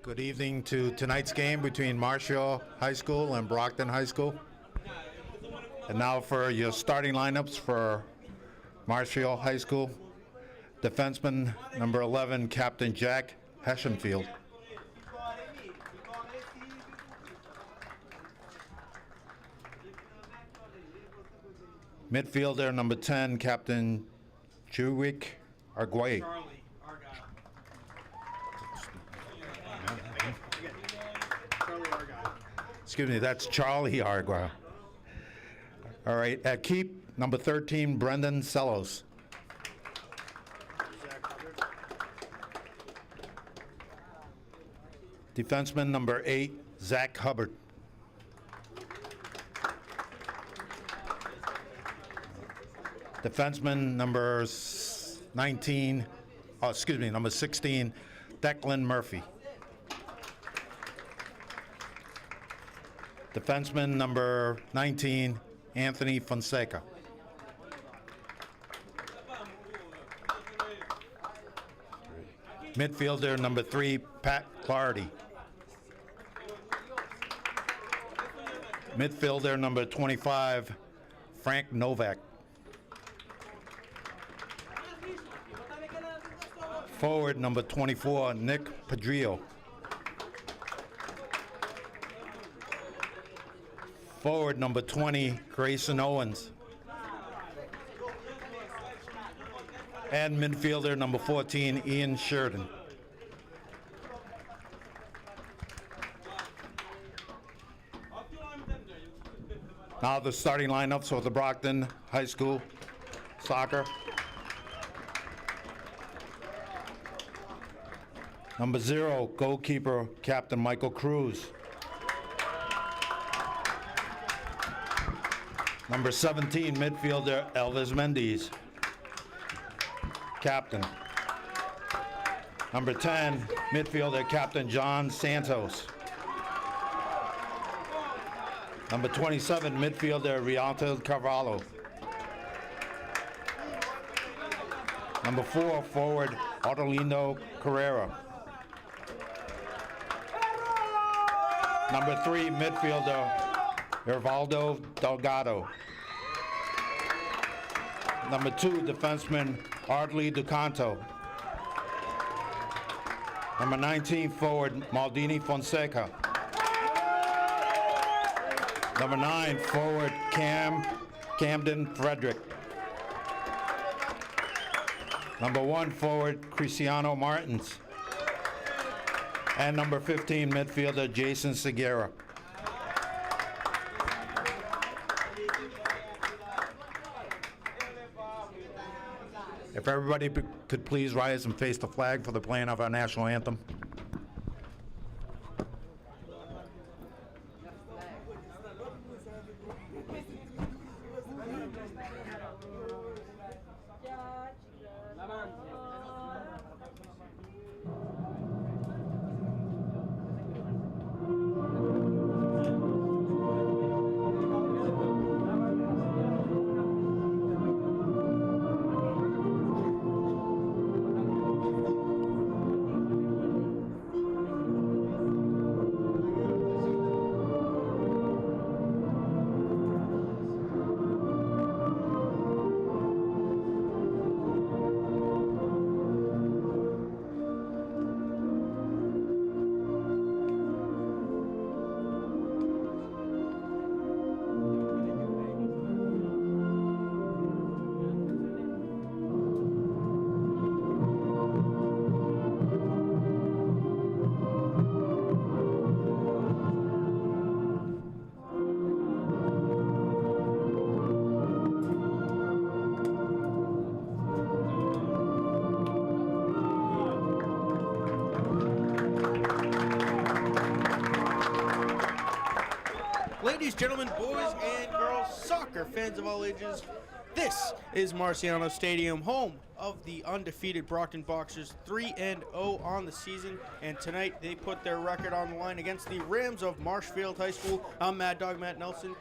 Good evening to tonight's game between Marshfield High School and Brockton High School. And now for your starting lineups for Marshfield High School. Defenseman number 11, Captain Jack Heshenfield. Midfielder number 10, Captain Juwick Arguay. Excuse me, that's Charlie Arguay. All right, at keep, number 13, Brendan Sellos. Defenseman number 8, Zach Hubbard. Defenseman number 16, Declan Murphy. Defenseman number 19, Anthony Fonseca. Midfielder number 3, Pat Clardy. Midfielder number 25, Frank Novak. Forward number 24, Nick Padrillo. Forward number 20, Grayson Owens. And midfielder number 14, Ian Sheridan. Now the starting lineups for the Brockton High School soccer. Number 0, goalkeeper, Captain Michael Cruz. Number 17, midfielder, Elvis Mendes. Captain. Number 10, midfielder, Captain John Santos. Number 27, midfielder, Rialto Carvalho. Number 4, forward, Otolino Carrera. Number 3, midfielder, Ervaldo Delgado. Number 2, defenseman, Ardley DeCanto. Number 19, forward, Maldini Fonseca. Number 9, forward, Camden Frederick. Number 1, forward, Cristiano Martins. And number 15, midfielder, Jason Segura. If everybody could please rise and face the flag for the playing of our national anthem. Ladies, gentlemen, boys and girls, soccer fans of all ages, this is Marciano Stadium, home of the undefeated Brockton Boxers, 3-0 on the season, and tonight they put their record on the line against the Rams of Marshfield High School. I'm Mad Dog Matt Nelson,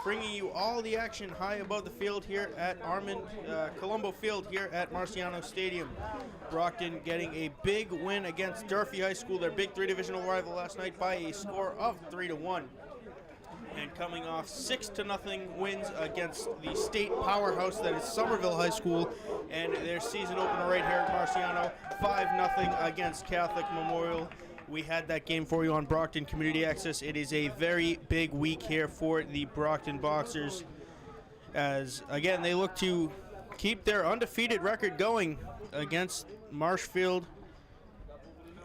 bringing you all the action high above the field here at Colombo Field here at Marciano Stadium. Brockton getting a big win against Durfee High School, their Big 3 divisional rival last night, by a score of 3-1. And coming off 6-0 wins against the state powerhouse that is Somerville High School, and their season opener right here at Marciano, 5-0 against Catholic Memorial. We had that game for you on Brockton Community Access. It is a very big week here for the Brockton Boxers, as again they look to keep their undefeated record going against Marshfield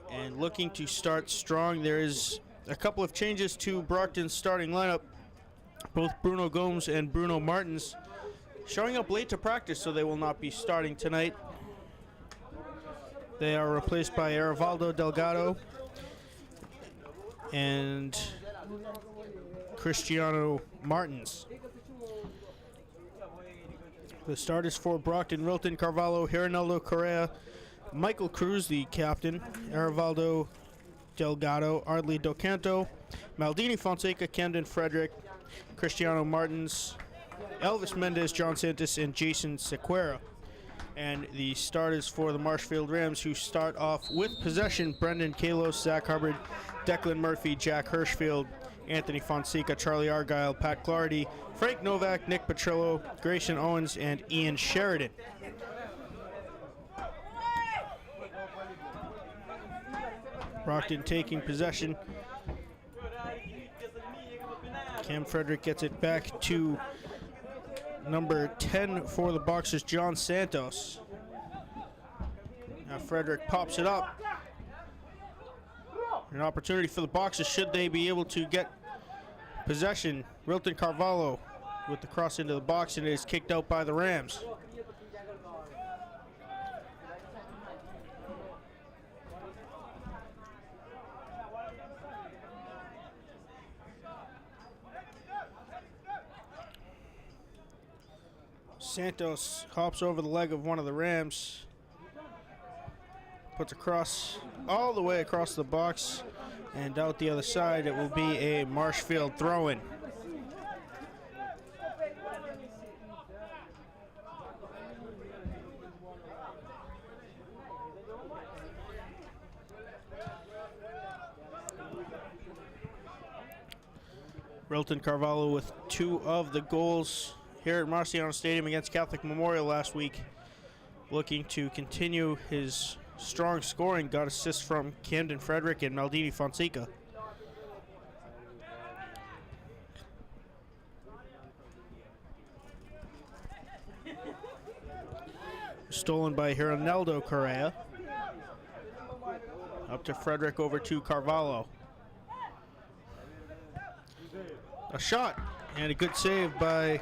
and looking to start strong. There is a couple of changes to Brockton's starting lineup. Both Bruno Gomes and Bruno Martins showing up late to practice, so they will not be starting tonight. They are replaced by Arivaldo Delgado and Cristiano Martins. The starters for Brockton: Rilton Carvalho, Hironaldo Correa, Michael Cruz, the captain, Arivaldo Delgado, Ardley Docanto, Maldini Fonseca, Camden Frederick, Cristiano Martins, Elvis Mendez, John Santos, and Jason Sequeira. And the starters for the Marshfield Rams, who start off with possession: Brendan Kalos, Zach Hubbard, Declan Murphy, Jack Hirschfield, Anthony Fonseca, Charlie Argyle, Pat Clardy, Frank Novak, Nick Petrillo, Grayson Owens, and Ian Sheridan. Brockton taking possession. Cam Frederick gets it back to number 10 for the Boxers, John Santos. Now Frederick pops it up. An opportunity for the Boxers should they be able to get possession. Rilton Carvalho with the cross into the box, and it is kicked out by the Rams. Santos hops over the leg of one of the Rams, puts a cross all the way across the box, and out the other side it will be a Marshfield throw-in. Rilton Carvalho with 2 of the goals here at Marciano Stadium against Catholic Memorial last week, looking to continue his strong scoring. Got assists from Camden Frederick and Maldini Fonseca. Stolen by Hironaldo Correa. Up to Frederick, over to Carvalho. A shot and a good save by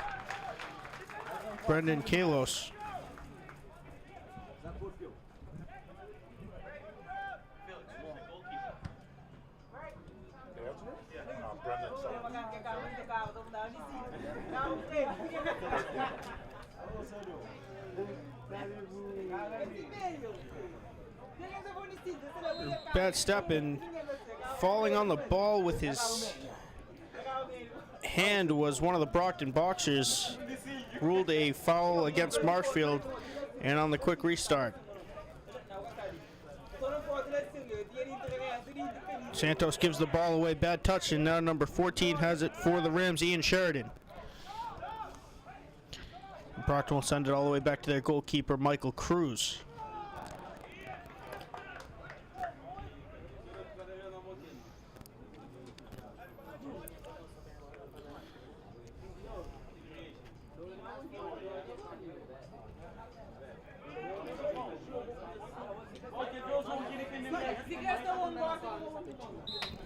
Brendan Kalos. Bad step and falling on the ball with his hand was one of the Brockton Boxers. Ruled a foul against Marshfield, and on the quick restart, Santos gives the ball away. Bad touch, and now number 14 has it for the Rams, Ian Sheridan. Brockton will send it all the way back to their goalkeeper, Michael Cruz.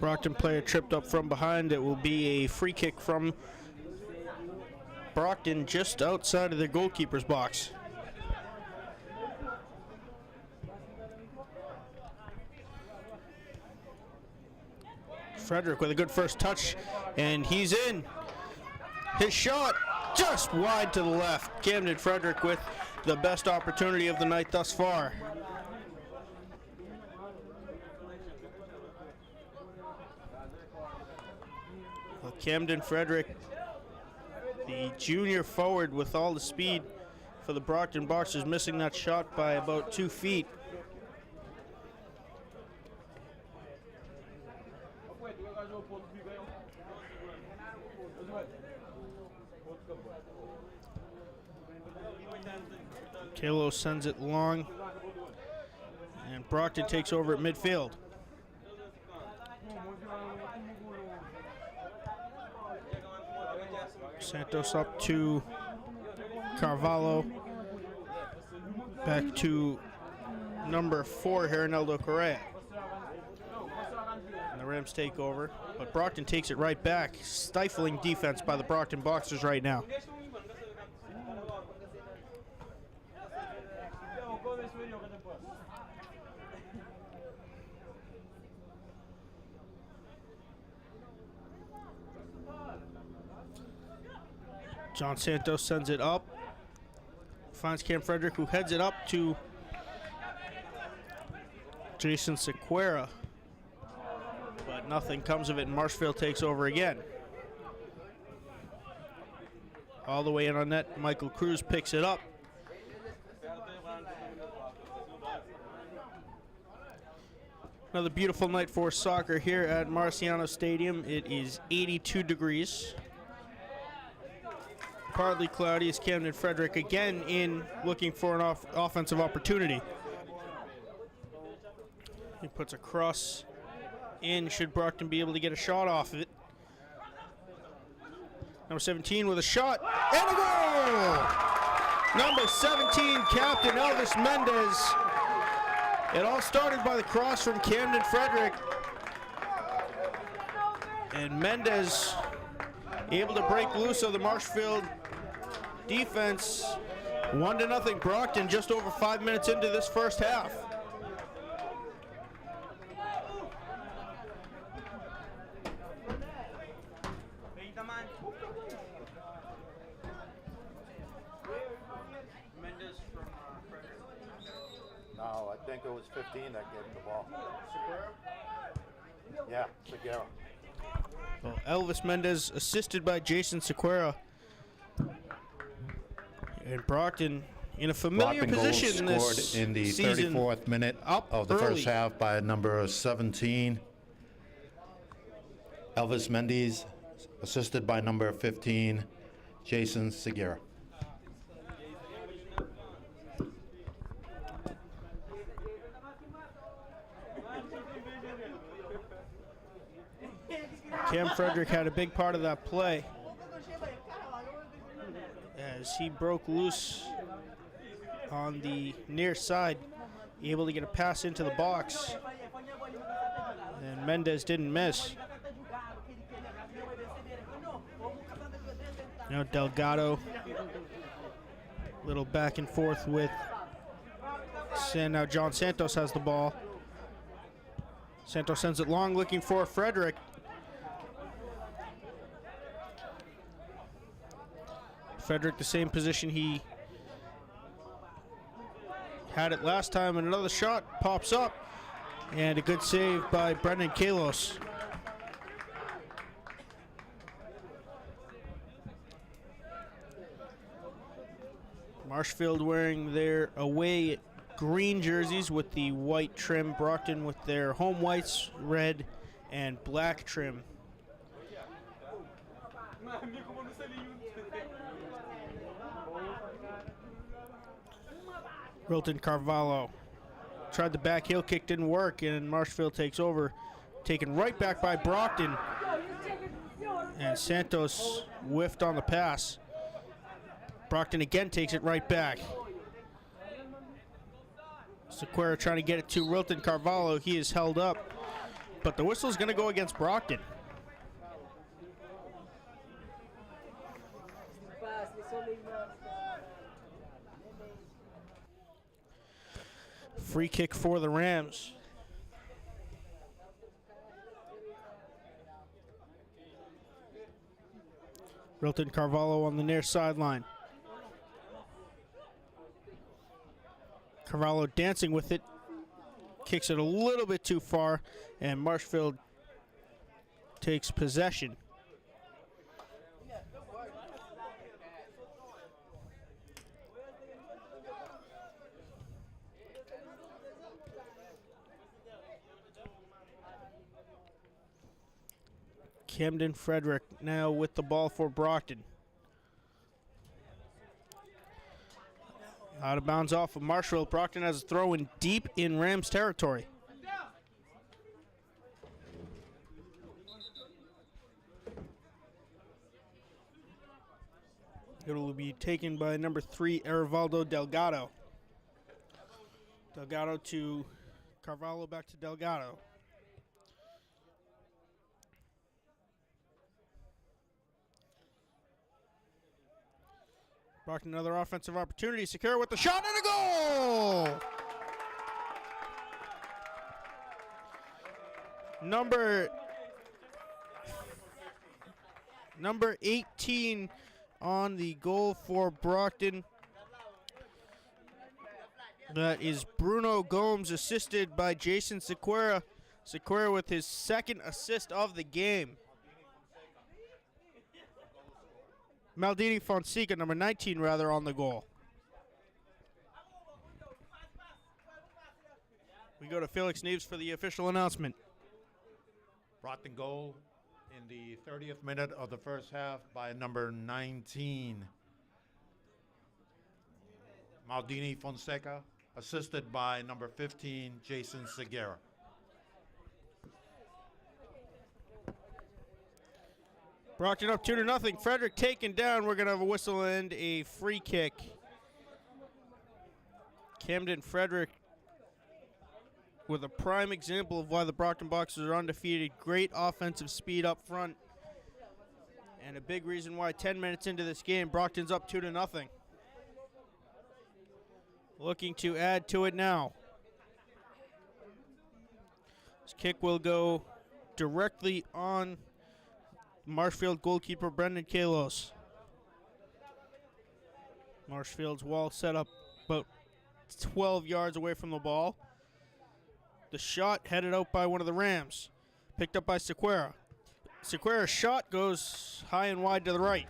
Brockton player tripped up from behind. It will be a free kick from Brockton just outside of their goalkeeper's box. Frederick with a good first touch, and he's in. His shot just wide to the left. Camden Frederick with the best opportunity of the night thus far. Camden Frederick The junior forward with all the speed for the Brockton Boxers, missing that shot by about 2 feet. Kalo sends it long, and Brockton takes over at midfield. Santos up to Carvalho. Back to number 4 here, Ronaldo Correa. And the Rams take over, but Brockton takes it right back. Stifling defense by the Brockton Boxers right now. John Santos sends it up. Finds Cam Frederick, who heads it up to Jason Sequeira. But nothing comes of it, and Marshfield takes over again. All the way in on net, Michael Cruz picks it up. Another beautiful night for soccer here at Marciano Stadium. It is 82 degrees. Partly cloudy as Camden Frederick again in looking for an offensive opportunity. He puts a cross in. Should Brockton be able to get a shot off of it? Number 17 with a shot and a goal! Number 17, Captain Elvis Mendez. It all started by the cross from Camden Frederick. And Mendez able to break loose of the Marshfield defense. 1-0 Brockton just over 5 minutes into this first half. No, I think it was 15 that gave him the ball. Yeah, Sequeira. Well, Elvis Mendez assisted by Jason Sequeira. And Brockton in a familiar position scored this in the season. 34th minute Up of the early. first half by number 17. Elvis Mendez, assisted by number 15, Jason Sequeira. Cam Frederick had a big part of that play as he broke loose on the near side, able to get a pass into the box, and Mendez didn't miss. Now Delgado, little back and forth with now John Santos has the ball. Santos sends it long, looking for Frederick. Frederick, the same position he had it last time, and another shot pops up, and a good save by Brendan Kalos. Marshfield wearing their away green jerseys with the white trim. Brockton with their home whites, red and black trim. Wilton Carvalho tried the back heel kick, didn't work, and Marshfield takes over. Taken right back by Brockton. And Santos whiffed on the pass. Brockton again takes it right back. Sequeira trying to get it to Wilton Carvalho. He is held up, but the whistle's going to go against Brockton. Free kick for the Rams. Wilton Carvalho on the near sideline. Carvalho dancing with it. Kicks it a little bit too far, and Marshfield takes possession. Camden Frederick now with the ball for Brockton. Out of bounds off of Marshfield. Brockton has a throw in deep in Rams territory. It will be taken by number 3, Erivaldo Delgado. Delgado to Carvalho, back to Delgado. Brockton another offensive opportunity. Secure with the shot and a goal! Number 18 on the goal for Brockton. That is Bruno Gomes, assisted by Jason Sequeira. Sequeira with his second assist of the game. Maldini Fonseca, number 19, rather, on the goal. We go to Felix Neves for the official announcement. Brockton goal in the 30th minute of the first half by number 19, Maldini Fonseca, assisted by number 15, Jason Segura. Brockton up 2-0. Frederick taken down. We're going to have a whistle and a free kick. Camden Frederick with a prime example of why the Brockton Boxers are undefeated. Great offensive speed up front. And a big reason why 10 minutes into this game, Brockton's up 2-0. Looking to add to it now. This kick will go directly on Marshfield goalkeeper Brendan Kalos. Marshfield's wall set up about 12 yards away from the ball. The shot headed out by one of the Rams. Picked up by Sequeira. Sequeira's shot goes high and wide to the right.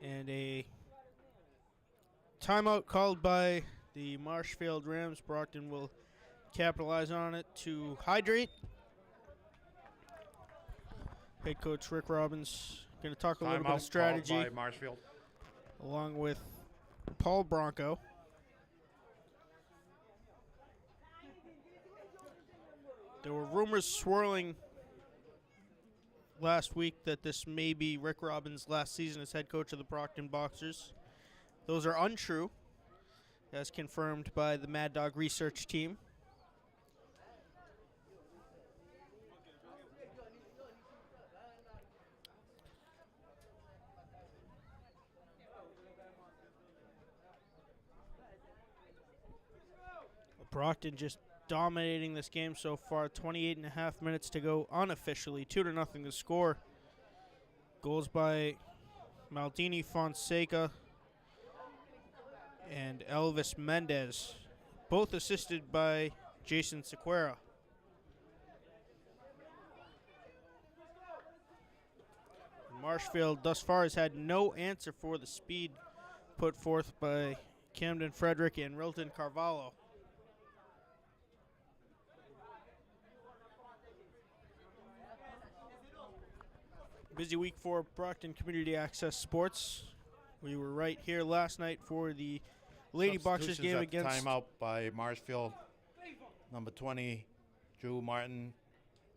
And a timeout called by the Marshfield Rams. Brockton will capitalize on it to hydrate. Head coach Rick Robbins going to talk a little bit of strategy by Marshfield, along with Paul Bronco. There were rumors swirling last week that this may be Rick Robbins' last season as head coach of the Brockton Boxers. Those are untrue, as confirmed by the Mad Dog research team. Brockton just dominating this game so far. 28.5 minutes to go unofficially. 2-0 to score. Goals by Maldini Fonseca and Elvis Mendez, both assisted by Jason Sequeira. Marshfield thus far has had no answer for the speed put forth by Camden Frederick and Rilton Carvalho. Busy week for Brockton Community Access Sports. We were right here last night for the Lady Boxers game against... Timeout by Marshfield. Number 20, Drew Martin.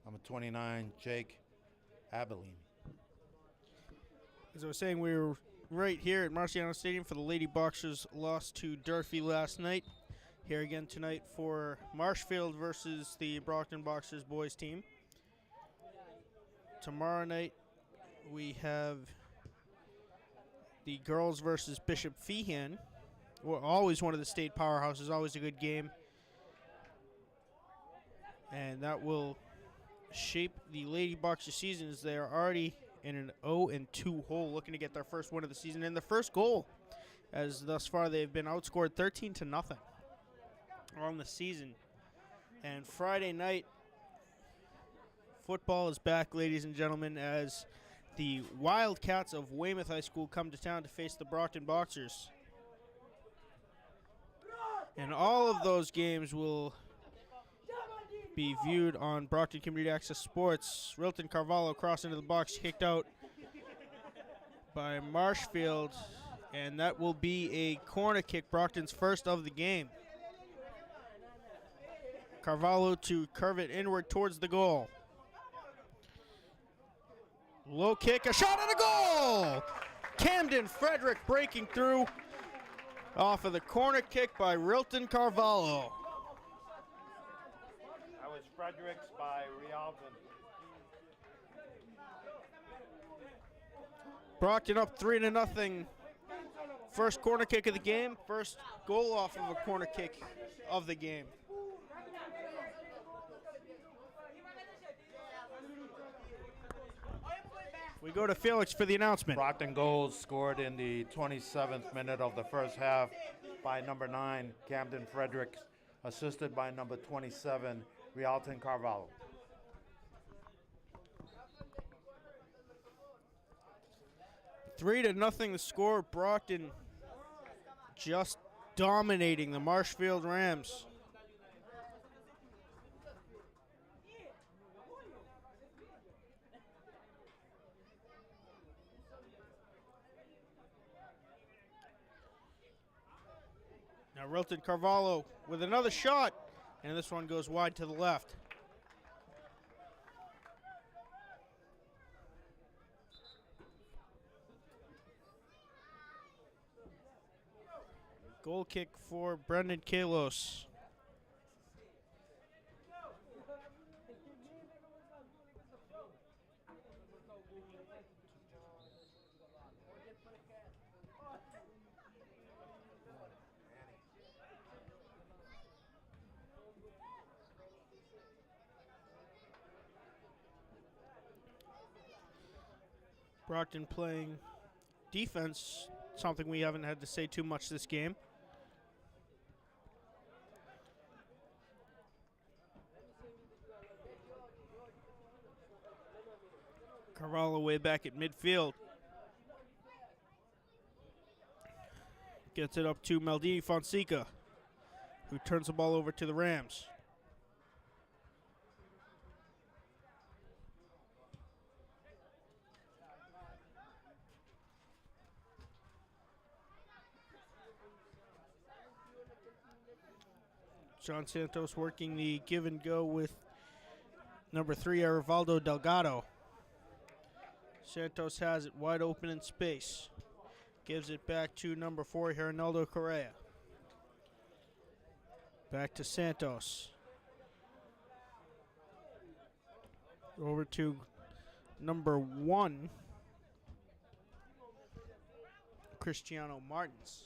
Number 29, Jake Abilene. As I was saying, we were right here at Marciano Stadium for the Lady Boxers loss to Durfee last night. Here again tonight for Marshfield versus the Brockton Boxers boys team. Tomorrow night, we have the girls versus Bishop Feehan. Well, always one of the state powerhouses, always a good game. And that will shape the Lady Boxer season as they are already in an 0-2 hole, looking to get their first win of the season and the first goal, as thus far they've been outscored 13-0 on the season. And Friday night, Football is back, ladies and gentlemen, as the Wildcats of Weymouth High School come to town to face the Brockton Boxers. And all of those games will be viewed on Brockton Community Access Sports. Rilton Carvalho crossed into the box, kicked out by Marshfield, and that will be a corner kick, Brockton's first of the game. Carvalho to curve it inward towards the goal. Low kick, a shot and a goal! Camden Frederick breaking through off of the corner kick by Rilton Carvalho. That was Fredericks by Rialton. Brockton up 3-0. First corner kick of the game, first goal off of a corner kick of the game. We go to Felix for the announcement. Brockton goals scored in the 27th minute of the first half by number 9, Camden Fredericks, assisted by number 27, Rialton Carvalho. Three to nothing the score. Brockton just dominating the Marshfield Rams. Now Rilton Carvalho with another shot, and this one goes wide to the left. Goal kick for Brendan Kalos. Brockton playing defense, something we haven't had to say too much this game. Carvalho way back at midfield. Gets it up to Maldini Fonseca, who turns the ball over to the Rams. John Santos working the give and go with number 3, Arivaldo Delgado. Santos has it wide open in space. Gives it back to number 4, Hernaldo Correa. Back to Santos. Over to number 1, Cristiano Martins.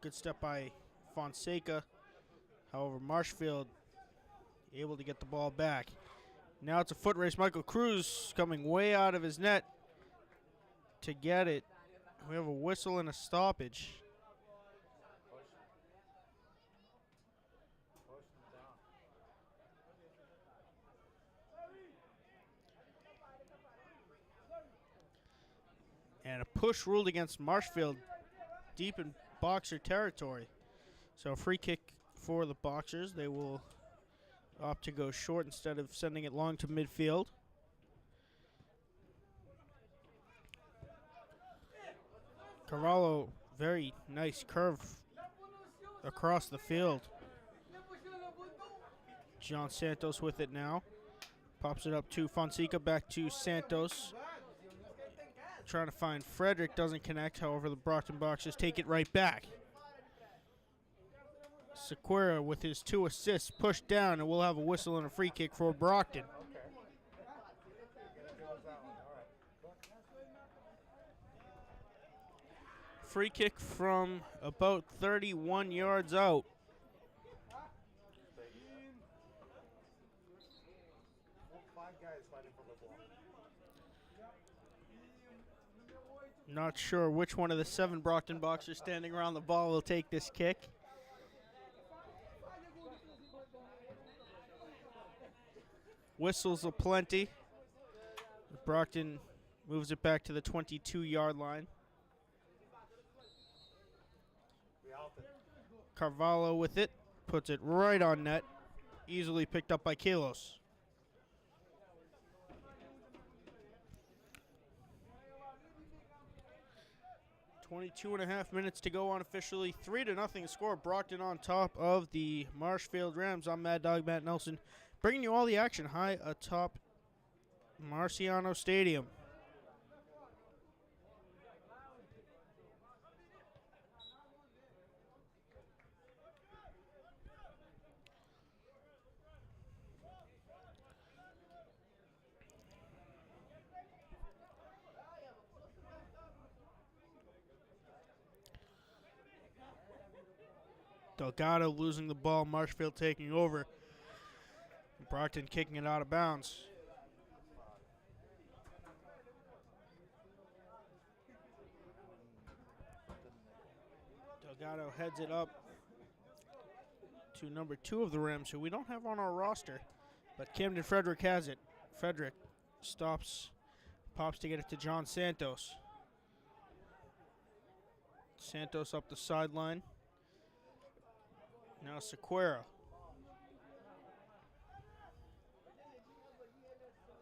Good step by Fonseca. However, Marshfield able to get the ball back. Now it's a foot race. Michael Cruz coming way out of his net to get it. We have a whistle and a stoppage. And a push ruled against Marshfield deep in Boxer territory. So a free kick for the Boxers. They will opt to go short instead of sending it long to midfield. Carvalho, very nice curve across the field. John Santos with it now. Pops it up to Fonseca, back to Santos. Trying to find Frederick, doesn't connect. However, the Brockton Boxers take it right back. Sequeira with his 2 assists pushed down, and we'll have a whistle and a free kick for Brockton. Free kick from about 31 yards out. Not sure which one of the 7 Brockton Boxers standing around the ball will take this kick. Whistles aplenty. Brockton moves it back to the 22-yard line. Carvalho with it, puts it right on net. Easily picked up by Kalos. .22.5 minutes to go unofficially. 3-0 score. Brockton on top of the Marshfield Rams. I'm Mad Dog Matt Nelson, bringing you all the action high atop Marciano Stadium. Delgado losing the ball, Marshfield taking over. Brockton kicking it out of bounds. Delgado heads it up to number 2 of the Rams, who we don't have on our roster, but Camden Frederick has it. Frederick stops, pops to get it to John Santos. Santos up the sideline. Now Sequeira.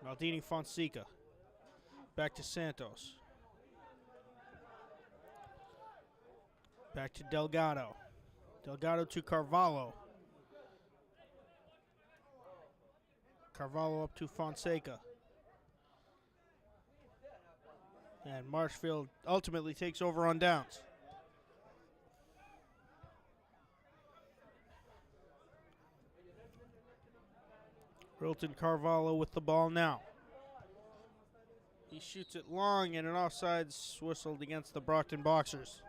Maldini Fonseca. Back to Santos. Back to Delgado. Delgado to Carvalho. Carvalho up to Fonseca. And Marshfield ultimately takes over on downs. Rilton Carvalho with the ball now. He shoots it long, and an offside's whistled against the Brockton Boxers.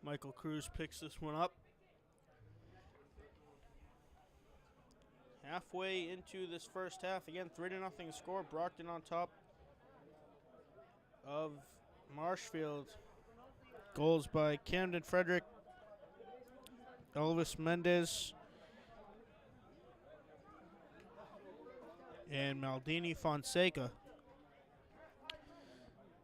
Michael Cruz picks this one up. Halfway into this first half, again 3-0 score. Brockton on top of Marshfield. Goals by Camden Frederick, Elvis Mendez, and Maldini Fonseca.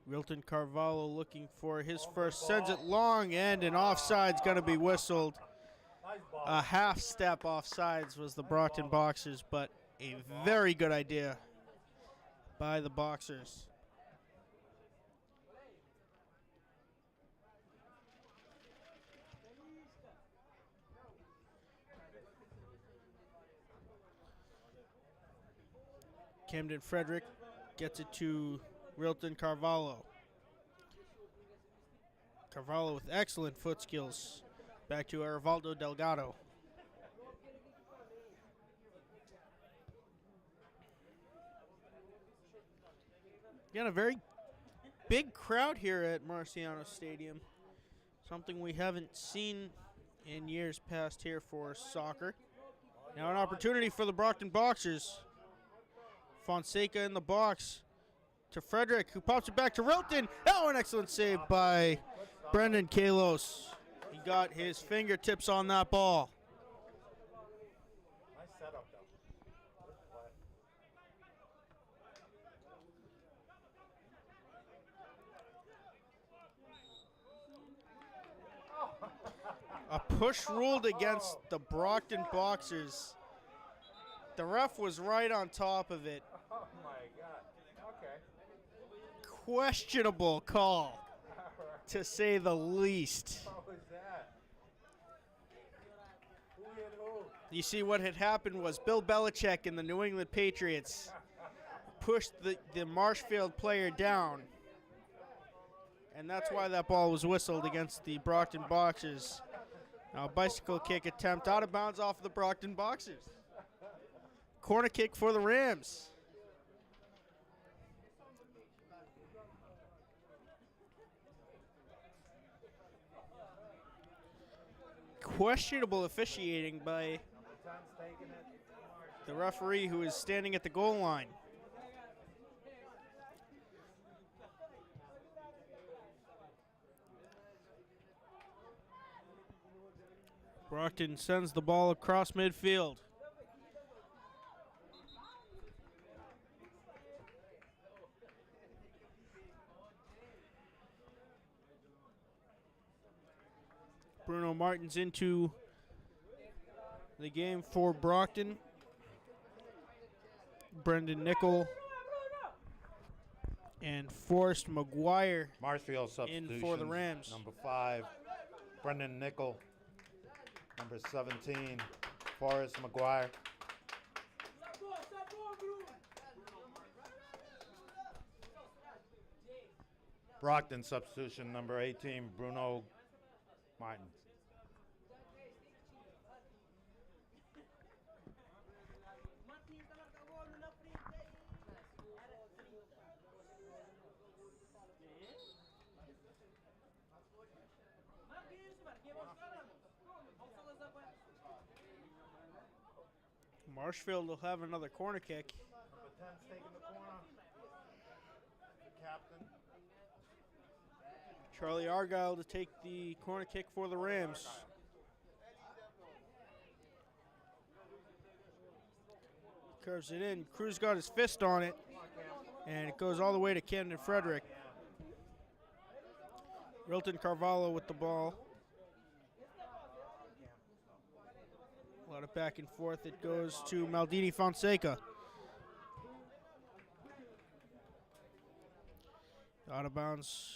Rilton Carvalho looking for his first, sends it long, and an offside's going to be whistled. A half step offsides was the Brockton Boxers, but a very good idea by the Boxers. Camden Frederick gets it to Rilton Carvalho. Carvalho with excellent foot skills. Back to Arvaldo Delgado. Again, a very big crowd here at Marciano Stadium. Something we haven't seen in years past here for soccer. Now an opportunity for the Brockton Boxers. Fonseca in the box to Frederick, who pops it back to Rilton. Oh, an excellent save by Brendan Kalos. He got his fingertips on that ball. Nice setup, though. A push ruled against the Brockton Boxers. The ref was right on top of it. Oh, my God. Okay. Questionable call, to say the least. What was that? Who hit who? You see, what had happened was Bill Belichick and the New England Patriots pushed the Marshfield player down. And that's why that ball was whistled against the Brockton Boxers. Now a bicycle kick attempt out of bounds off of the Brockton Boxers. Corner kick for the Rams. Questionable officiating by the referee, who is standing at the goal line. Brockton sends the ball across midfield. Bruno Martins into the game for Brockton. Brendan Nickel and Forrest McGuire Marshfield substitution. in for the Rams. Number 5, Brendan Nickel. Number 17, Forrest McGuire. Brockton substitution, number 18, Bruno Martin. Marshfield will have another corner kick. Number 10's taking the corner. The captain. Charlie Argyle to take the corner kick for the Rams. Curves it in. Cruz got his fist on it, and it goes all the way to Camden Frederick. Rilton Carvalho with the ball. A lot of back and forth. It goes to Maldini Fonseca. Out of bounds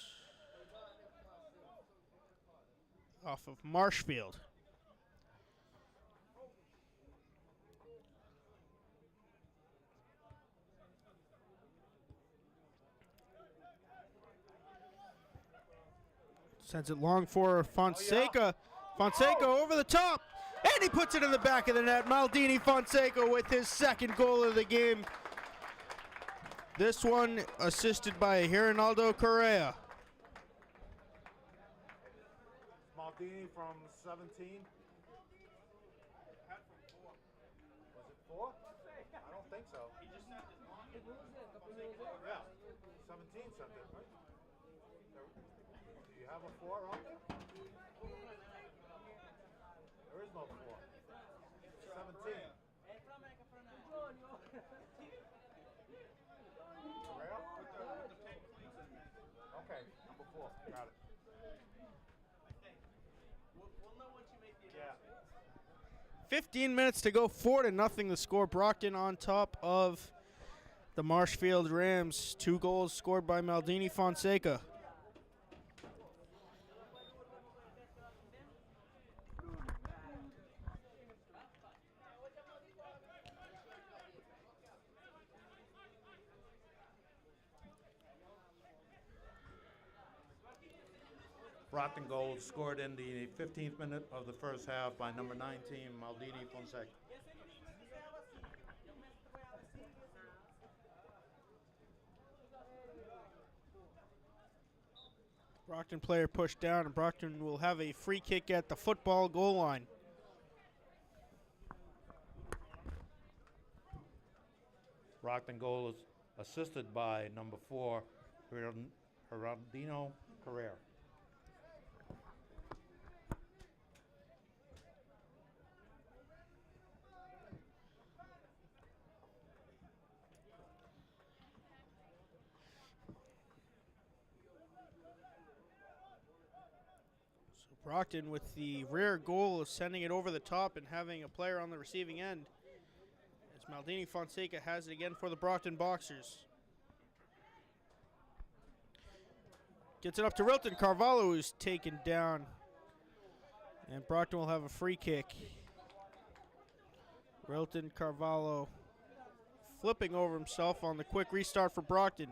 off of Marshfield. Sends it long for Fonseca. Fonseca over the top. And he puts it in the back of the net. Maldini Fonseca with his second goal of the game. This one assisted by Hironaldo Correa. Maldini from 17. Was it 4? I don't think so. Yeah, 17 something, right? Do you have a 4 on there? There is no 4. 17. Correa? Okay, number 4. Got it. Yeah. 15 minutes to go, 4-0 the score. Brockton on top of the Marshfield Rams. 2 goals scored by Maldini Fonseca. Brockton goal scored in the 15th minute of the first half by number 19, Maldini Fonseca. Brockton player pushed down, and Brockton will have a free kick at the football goal line. Brockton goal is assisted by number 4, Geraldino Carrera. Brockton with the rear goal is sending it over the top and having a player on the receiving end. As Maldini Fonseca has it again for the Brockton Boxers. Gets it up to Rilton Carvalho, who's taken down. And Brockton will have a free kick. Rilton Carvalho flipping over himself on the quick restart for Brockton.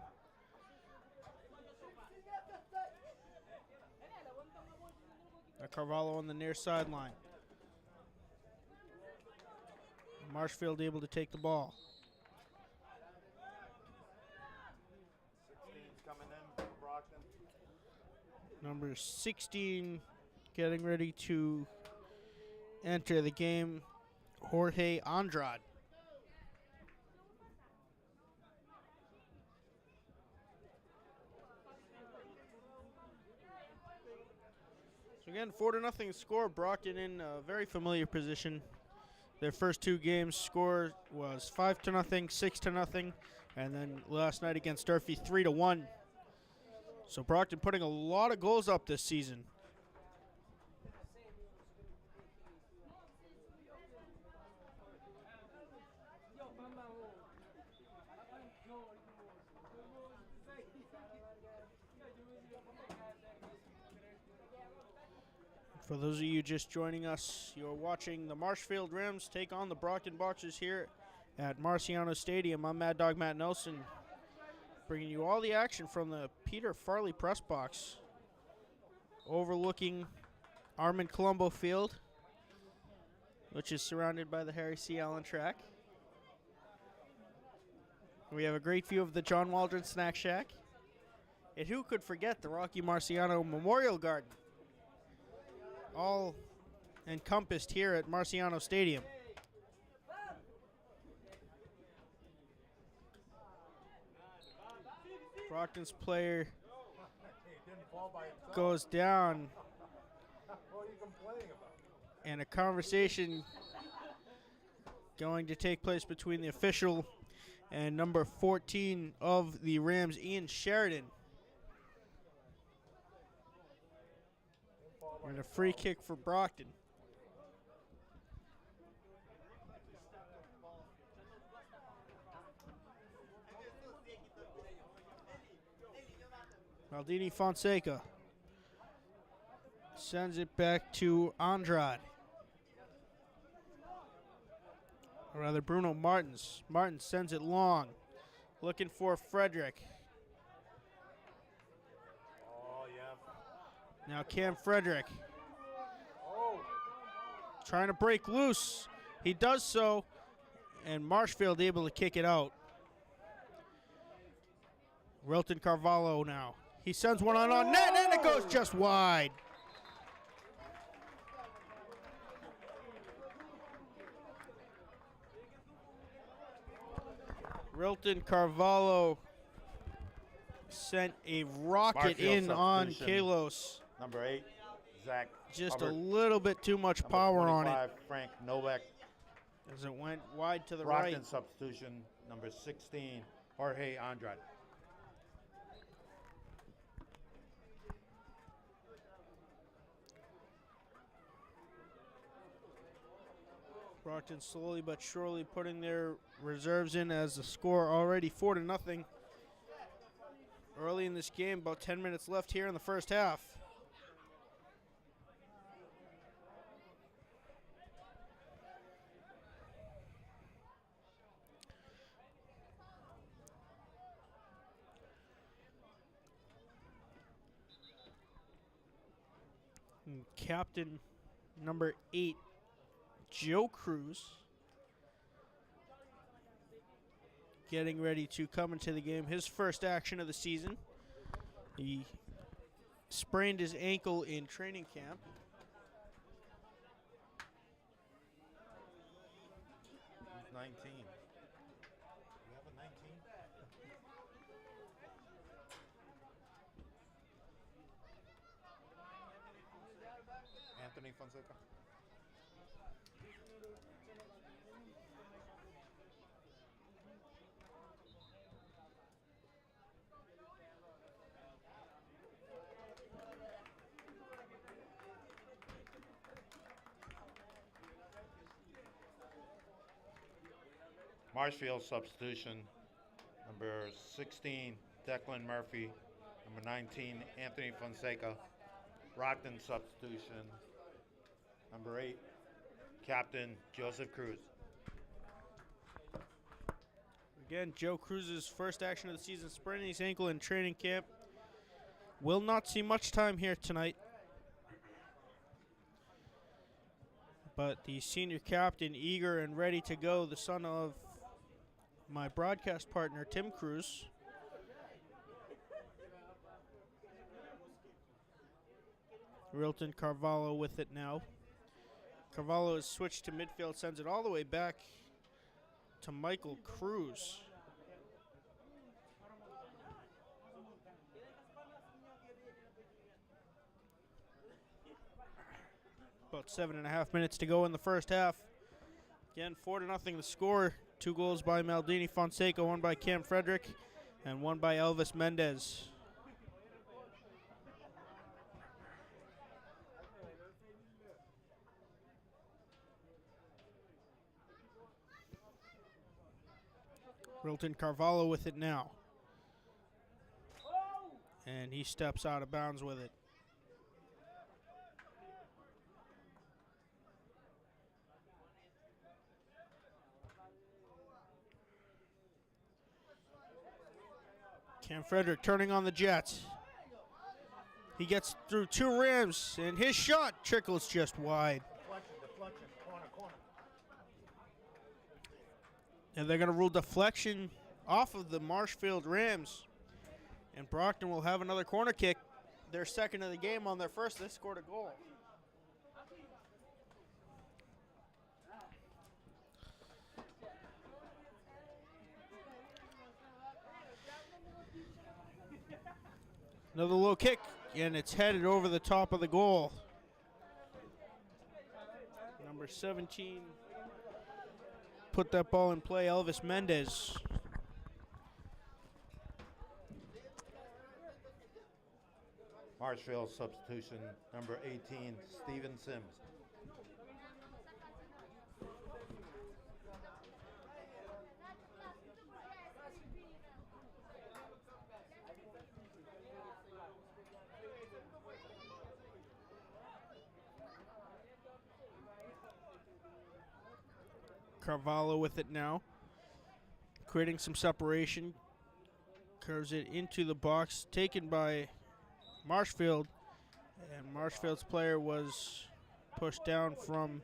Carvalho on the near sideline. Marshfield able to take the ball. 16's coming in for Brockton. Number 16 getting ready to enter the game, Jorge Andrade. Again, 4-0 score. Brockton in a very familiar position. Their first two games score was 5-0, 6-0, and then last night against Durfee 3-1. So Brockton putting a lot of goals up this season. For those of you just joining us, you're watching the Marshfield Rams take on the Brockton Boxers here at Marciano Stadium. I'm Mad Dog Matt Nelson, bringing you all the action from the Peter Farley press box, overlooking Armand Colombo Field, which is surrounded by the Harry C. Allen track. We have a great view of the John Waldron Snack Shack. And who could forget the Rocky Marciano Memorial Garden, all encompassed here at Marciano Stadium. Brockton's player goes down, and a conversation going to take place between the official and number 14 of the Rams, Ian Sheridan. And a free kick for Brockton. Maldini Fonseca sends it back to Andrade. Or rather, Bruno Martins. Martins sends it long, looking for Frederick. Now Cam Frederick trying to break loose. He does so, and Marshfield able to kick it out. Rilton Carvalho now. He sends one on net, and it goes just wide. Rilton Carvalho sent a rocket in on Kalos. Number 8, Zach. Just Hubbard. A little bit too much Number power on 25, it Frank Novak. as it went wide to the Brockton right. substitution, number 16, Jorge Andrade. Brockton slowly but surely putting their reserves in as the score already 4-0. Early in this game, about 10 minutes left here in the first half. And captain number 8, Joe Cruz, getting ready to come into the game. His first action of the season. He sprained his ankle in training camp. Who's 19? You have a 19? Anthony Fonseca. Marshfield substitution, number 16, Declan Murphy, number 19, Anthony Fonseca. Brockton substitution, number 8, Captain Joseph Cruz. Again, Joe Cruz's first action of the season, spraining his ankle in training camp. Will not see much time here tonight. But the senior captain, eager and ready to go, the son of my broadcast partner, Tim Cruz. Rilton Carvalho with it now. Carvalho has switched to midfield, sends it all the way back to Michael Cruz. About 7.5 minutes to go in the first half. Again, 4-0 the score. 2 goals by Maldini Fonseca, 1 by Cam Frederick, and 1 by Elvis Mendez. Rilton Carvalho with it now. And he steps out of bounds with it. Cam Frederick turning on the Jets. He gets through 2 Rams, and his shot trickles just wide. And they're going to rule deflection off of the Marshfield Rams. And Brockton will have another corner kick. Their second of the game. On their first, they scored a goal. Another low kick, and it's headed over the top of the goal. Number 17 put that ball in play, Elvis Mendez. Marshfield substitution, number 18, Steven Sims. Carvalho with it now, creating some separation. Curves it into the box, taken by Marshfield, and Marshfield's player was pushed down from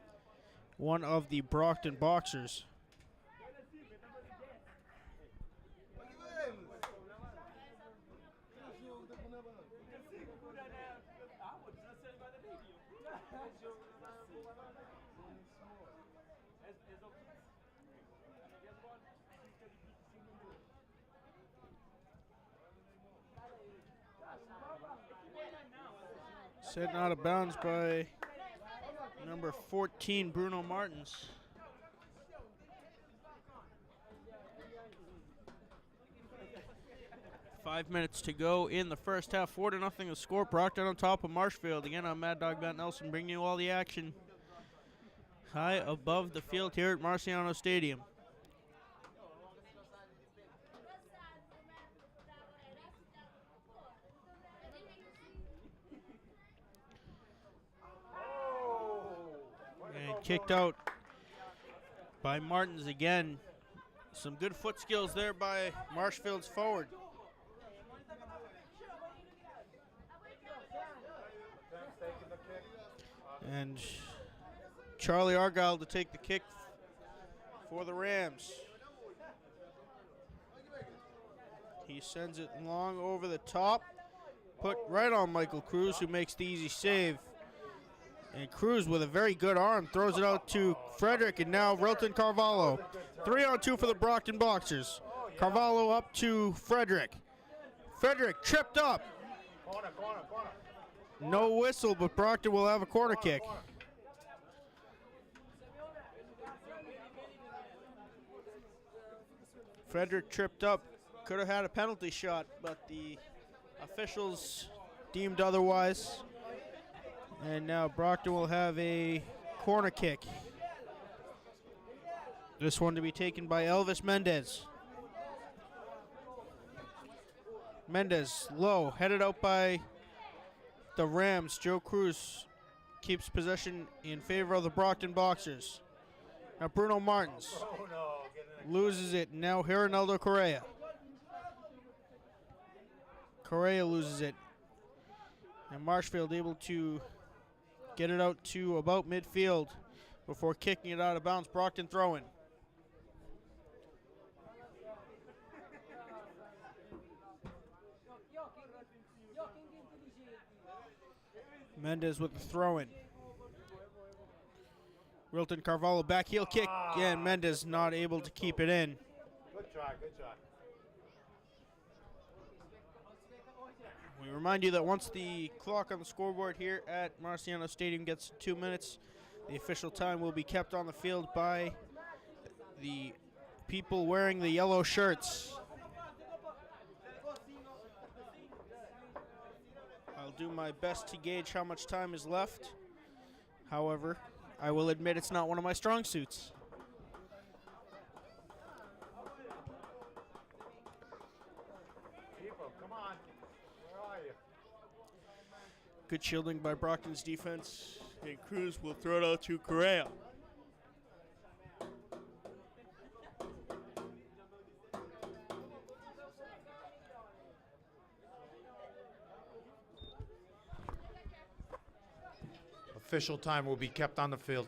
one of the Brockton boxers. Sent out of bounds by number 14, Bruno Martins. Five minutes to go in the first half. 4-0 the score. Brockton on top of Marshfield. Again, I'm Mad Dog Matt Nelson, bringing you all the action high above the field here at Marciano Stadium. And kicked out by Martins again. Some good foot skills there by Marshfield's forward. And Charlie Argyle to take the kick for the Rams. He sends it long over the top, put right on Michael Cruz, who makes the easy save. And Cruz, with a very good arm, throws it out to Frederick, and now Rilton Carvalho. 3-on-2 for the Brockton Boxers. Carvalho up to Frederick. Frederick tripped up. No whistle, but Brockton will have a corner kick. Frederick tripped up. Could have had a penalty shot, but the officials deemed otherwise. And now Brockton will have a corner kick. This one to be taken by Elvis Mendez. Mendez low, headed out by the Rams. Joe Cruz keeps possession in favor of the Brockton Boxers. Now Bruno Martins loses it. Now Hironaldo Correa. Correa loses it. And Marshfield able to get it out to about midfield before kicking it out of bounds. Brockton throw-in. Mendez with the throw-in. Rilton Carvalho back heel kick. And Mendez not able to keep it in. Good try, good try. We remind you that once the clock on the scoreboard here at Marciano Stadium gets to 2 minutes, the official time will be kept on the field by the people wearing the yellow shirts. I'll do my best to gauge how much time is left. However, I will admit it's not one of my strong suits. Come on. Where are you? Good shielding by Brockton's defense. And Cruz will throw it out to Correa. Official time will be kept on the field.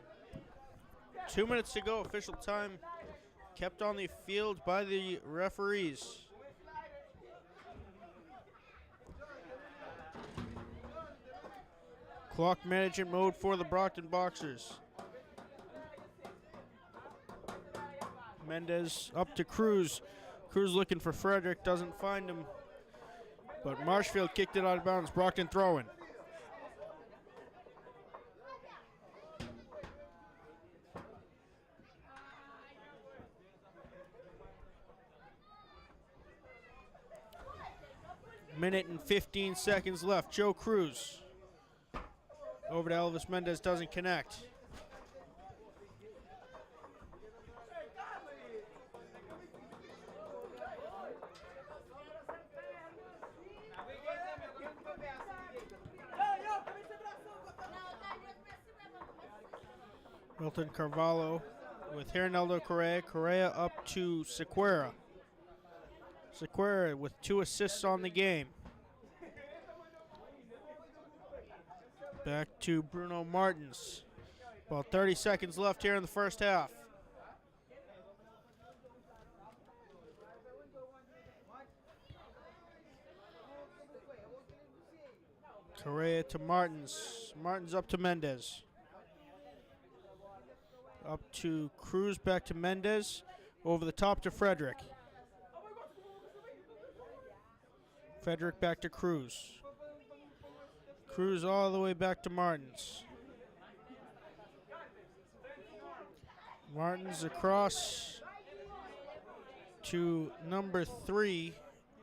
2 minutes to go. Official time kept on the field by the referees. Clock management mode for the Brockton Boxers. Mendez up to Cruz. Cruz looking for Frederick, doesn't find him. But Marshfield kicked it out of bounds. Brockton throwing. Minute and 15 seconds left. Joe Cruz. Over to Elvis Mendez, doesn't connect. Milton Carvalho with Hernaldo Correa. Correa up to Sequeira. Sequeira with 2 assists on the game. Back to Bruno Martins. About 30 seconds left here in the first half. Correa to Martins. Martins up to Mendez. Up to Cruz, back to Mendez. Over the top to Frederick. Frederick back to Cruz. Cruz all the way back to Martins. Martins across to number 3,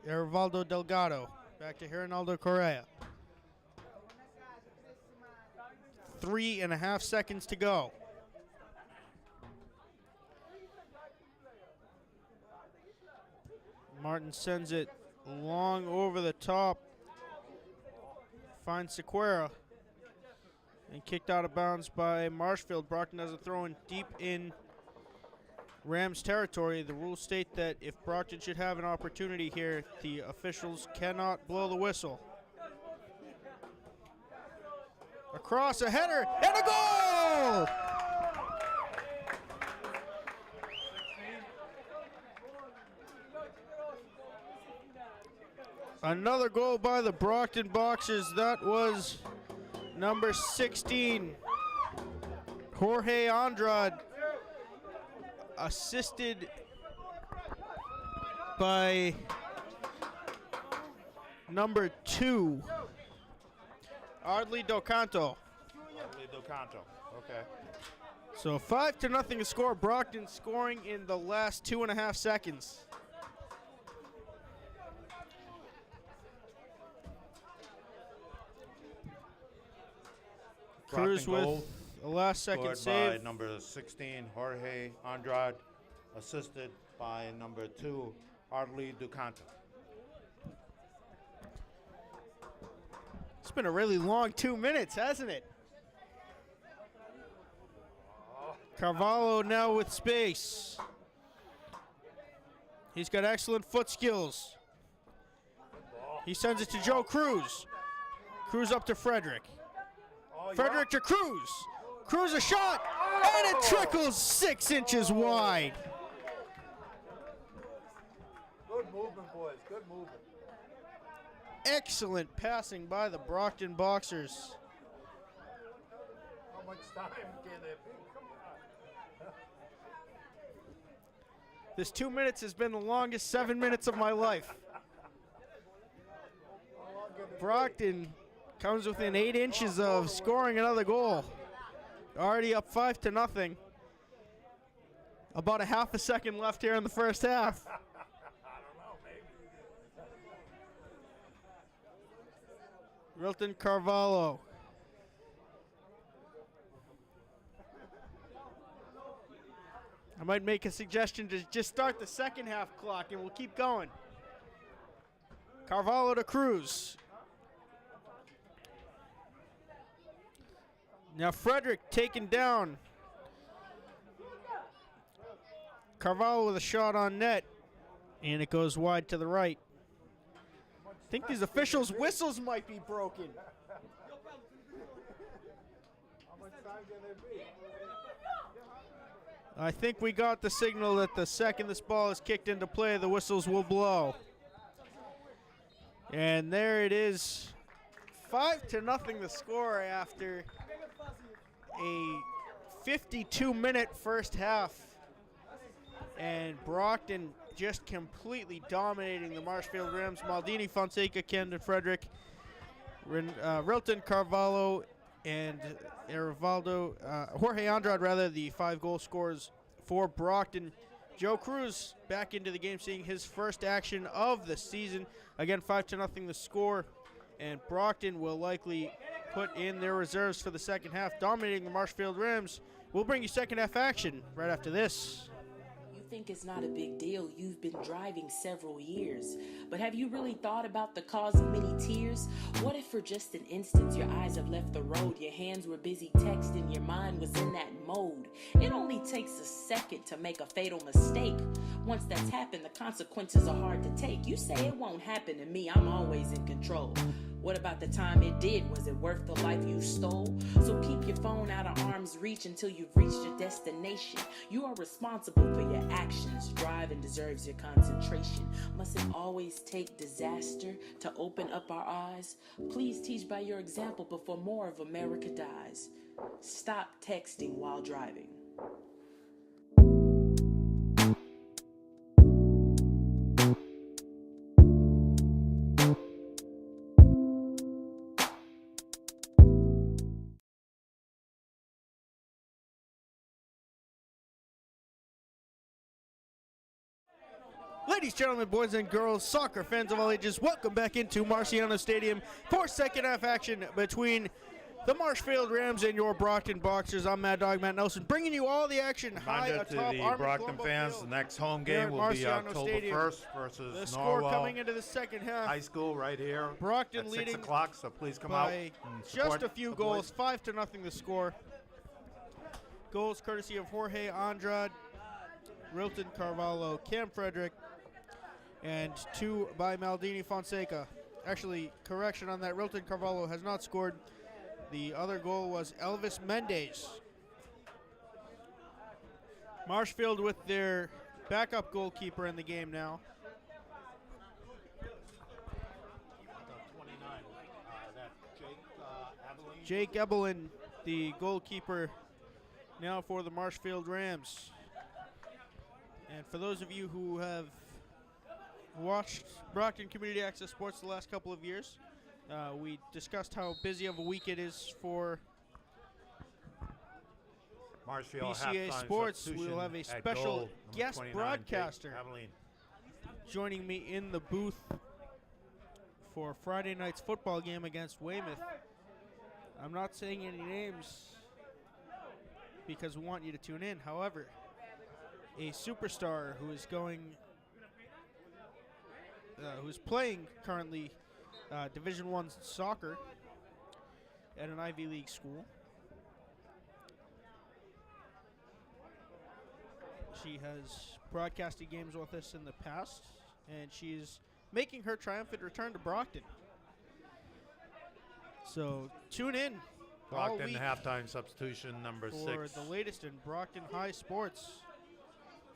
Erivaldo Delgado. Back to Hernaldo Correa. 3.5 seconds to go. Martin sends it long over the top. Finds Sequeira. And kicked out of bounds by Marshfield. Brockton has a throw in deep in Rams territory. The rules state that if Brockton should have an opportunity here, the officials cannot blow the whistle. Across, a header, and a goal! Another goal by the Brockton Boxers. That was number 16, Jorge Andrade, assisted by number 2, Ardley Docanto. Okay. So 5-0 score. Brockton scoring in the last 2.5 seconds. Cruz with a last-second save. By number 16, Jorge Andrade, assisted by number 2, Ardley Ducanto. It's been a really long 2 minutes, hasn't it? Carvalho now with space. He's got excellent foot skills. He sends it to Joe Cruz. Cruz up to Frederick. Frederick to Cruz. Cruz a shot, and it trickles 6 inches wide. Good movement, boys. Good movement. Excellent passing by the Brockton Boxers. How much time can there be? Come on. This 2 minutes has been the longest 7 minutes of my life. How long can Brockton comes within 8 inches of scoring another goal. Already up 5-0. About a half a second left here in the first half. Rilton Carvalho. I might make a suggestion to just start the second half clock and we'll keep going. Carvalho to Cruz. Now Frederick taken down. Carvalho with a shot on net, and it goes wide to the right. I think these officials' whistles might be broken. I think we got the signal that the second this ball is kicked into play, the whistles will blow. And there it is, 5-0 the score after a 52-minute first half. And Brockton just completely dominating the Marshfield Rams. Maldini, Fonseca, Camden Frederick, Rilton Carvalho, and Jorge Andrade, the 5 goal scorers for Brockton. Joe Cruz back into the game, seeing his first action of the season. Again, 5-0 the score, and Brockton will likely put in their reserves for the second half, dominating the Marshfield Rams. We'll bring you second half action right after this. Think it's not a big deal. You've been driving several years, but have you really thought about the cause of many tears? What if for just an instant your eyes have left the road, your hands were busy texting, your mind was in that mode? It only takes a second to make a fatal mistake. Once that's happened, the consequences are hard to take. You say it won't happen to me, I'm always in control. What about the time it did? Was it worth the life you stole? So keep your phone out of arm's reach until you've reached your destination. You are responsible for your actions. Driving deserves your concentration. Must it always take disaster to open up our eyes? Please teach by your example before more of America dies. Stop texting while driving. Ladies, gentlemen, boys and girls, soccer fans of all ages, welcome back into Marciano Stadium for second half action between the Marshfield Rams and your Brockton Boxers. I'm Mad Dog Matt Nelson, bringing you all the action high Reminder atop to the Armin Brockton Colombo fans, Field the next home here game at will be Marciano October Stadium. 1st versus The score Norwell coming into the second half, High School right here Brockton at leading 6 o'clock, so please come out by and support just a few the goals, boys. 5-0 the score. Goals courtesy of Jorge Andrade, Rilton Carvalho, Cam Frederick, and 2 by Maldini Fonseca. Actually, correction on that, Rilton Carvalho has not scored. The other goal was Elvis Mendez. Marshfield with their backup goalkeeper in the game now. 29. Jake Ebelin, the goalkeeper now for the Marshfield Rams. And for those of you who have watched Brockton Community Access Sports the last couple of years, we discussed how busy of a week it is for Marshfield BCA halftime Sports. substitution We'll have a at special goal, number guest 29, broadcaster Jake Aveline. joining me in the booth for Friday night's football game against Weymouth. I'm not saying any names because we want you to tune in. However, a superstar who is who's playing currently Division I soccer at an Ivy League school. She has broadcasted games with us in the past, and she's making her triumphant return to Brockton. So tune in all Brockton week halftime substitution number for 6. the latest in Brockton High sports.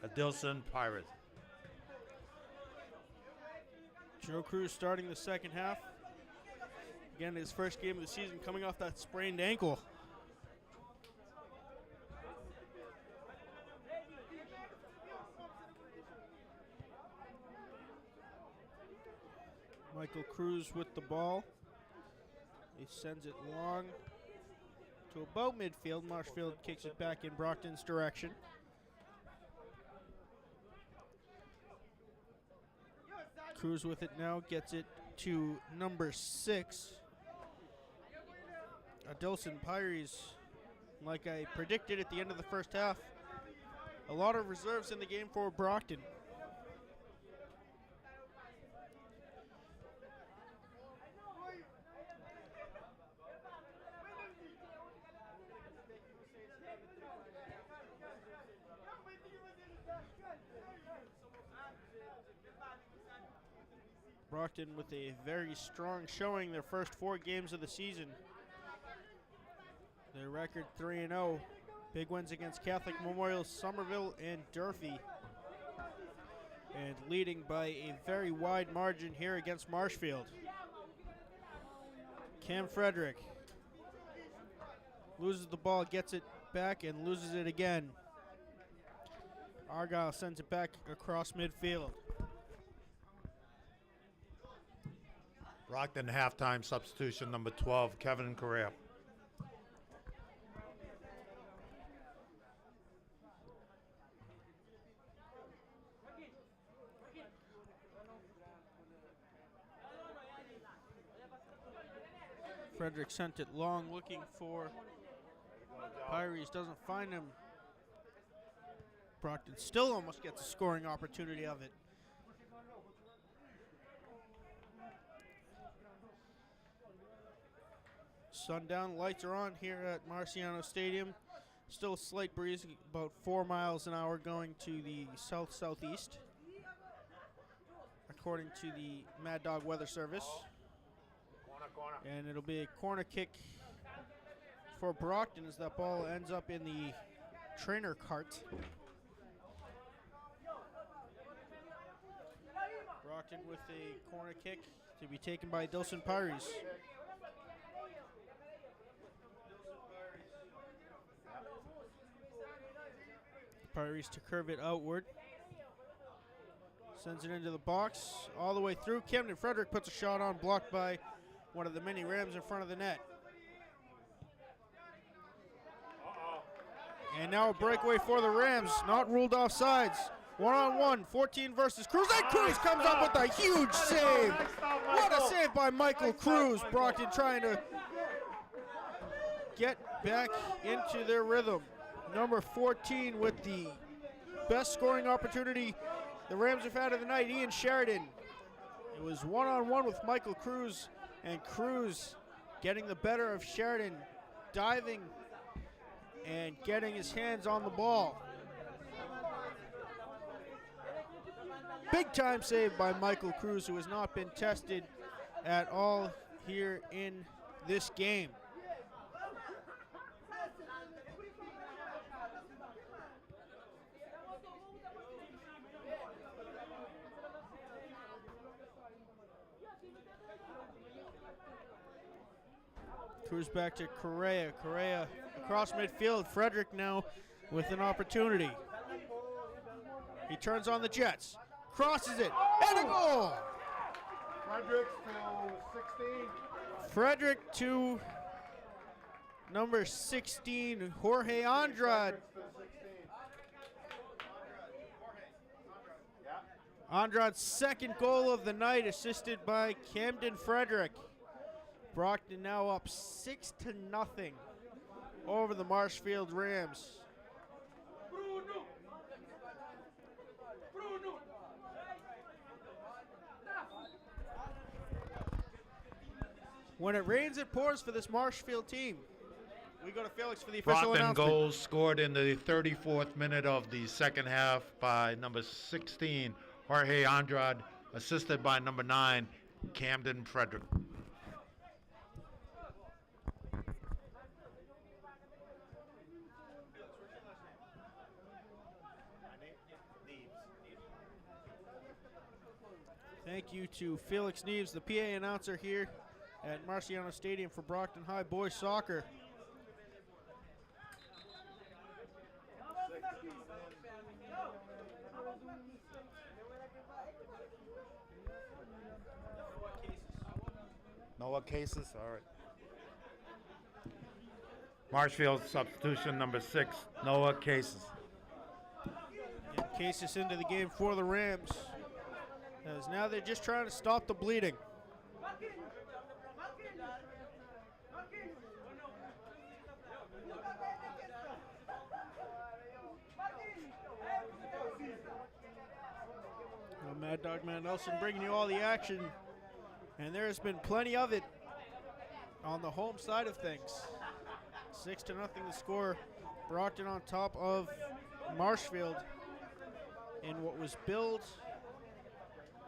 Adilson Pirate. Joe Cruz starting the second half. Again, his first game of the season, coming off that sprained ankle. Michael Cruz with the ball. He sends it long to about midfield. Marshfield kicks it back in Brockton's direction. Cruz with it now, gets it to number 6. Adilson Pyries, like I predicted at the end of the first half. A lot of reserves in the game for Brockton. Brockton with a very strong showing their first 4 games of the season. Their record 3-0. Big wins against Catholic Memorial, Somerville, and Durfee. And leading by a very wide margin here against Marshfield. Cam Frederick loses the ball, gets it back, and loses it again. Argyle sends it back across midfield. Brockton halftime substitution number 12, Kevin Correa. Frederick sent it long, looking for Pyries, doesn't find him. Brockton still almost gets a scoring opportunity of it. Sundown, lights are on here at Marciano Stadium. Still a slight breeze, about 4 miles an hour going to the south-southeast, according to the Mad Dog Weather Service. And it'll be a corner kick for Brockton as that ball ends up in the trainer cart. Brockton with a corner kick to be taken by Dilson Pyries. Pyries to curve it outward. Sends it into the box, all the way through. Camden Frederick puts a shot on, blocked by one of the many Rams in front of the net. And now a breakaway for the Rams, not ruled off sides. 1-on-1, 14 versus Cruz, and Cruz comes up with a huge save. What a save by Michael Cruz. Brockton trying to get back into their rhythm. Number 14 with the best scoring opportunity the Rams have had of the night, Ian Sheridan. It was 1-on-1 with Michael Cruz, and Cruz getting the better of Sheridan, diving and getting his hands on the ball. Big time save by Michael Cruz, who has not been tested at all here in this game. Cruz back to Correa. Correa across midfield. Frederick now with an opportunity. He turns on the Jets. Crosses it. And a goal! Frederick to 16. Frederick to number 16, Jorge Andrade. Andrade's second goal of the night, assisted by Camden Frederick. Brockton now up 6-0 over the Marshfield Rams. When it rains, it pours for this Marshfield team. We go to Felix for the official Brockton announcement. goals scored in the 34th minute of the second half by number 16, Jorge Andrade, assisted by number 9, Camden Frederick. Thank you to Felix Neves, the PA announcer here at Marciano Stadium for Brockton High Boys Soccer. Noah cases? All right. Marshfield substitution number 6, Noah Cases. And Cases into the game for the Rams, as now they're just trying to stop the bleeding. Well, Mad Dog Man Nelson bringing you all the action, and there has been plenty of it on the home side of things. 6-0 the score. Brockton on top of Marshfield in what was billed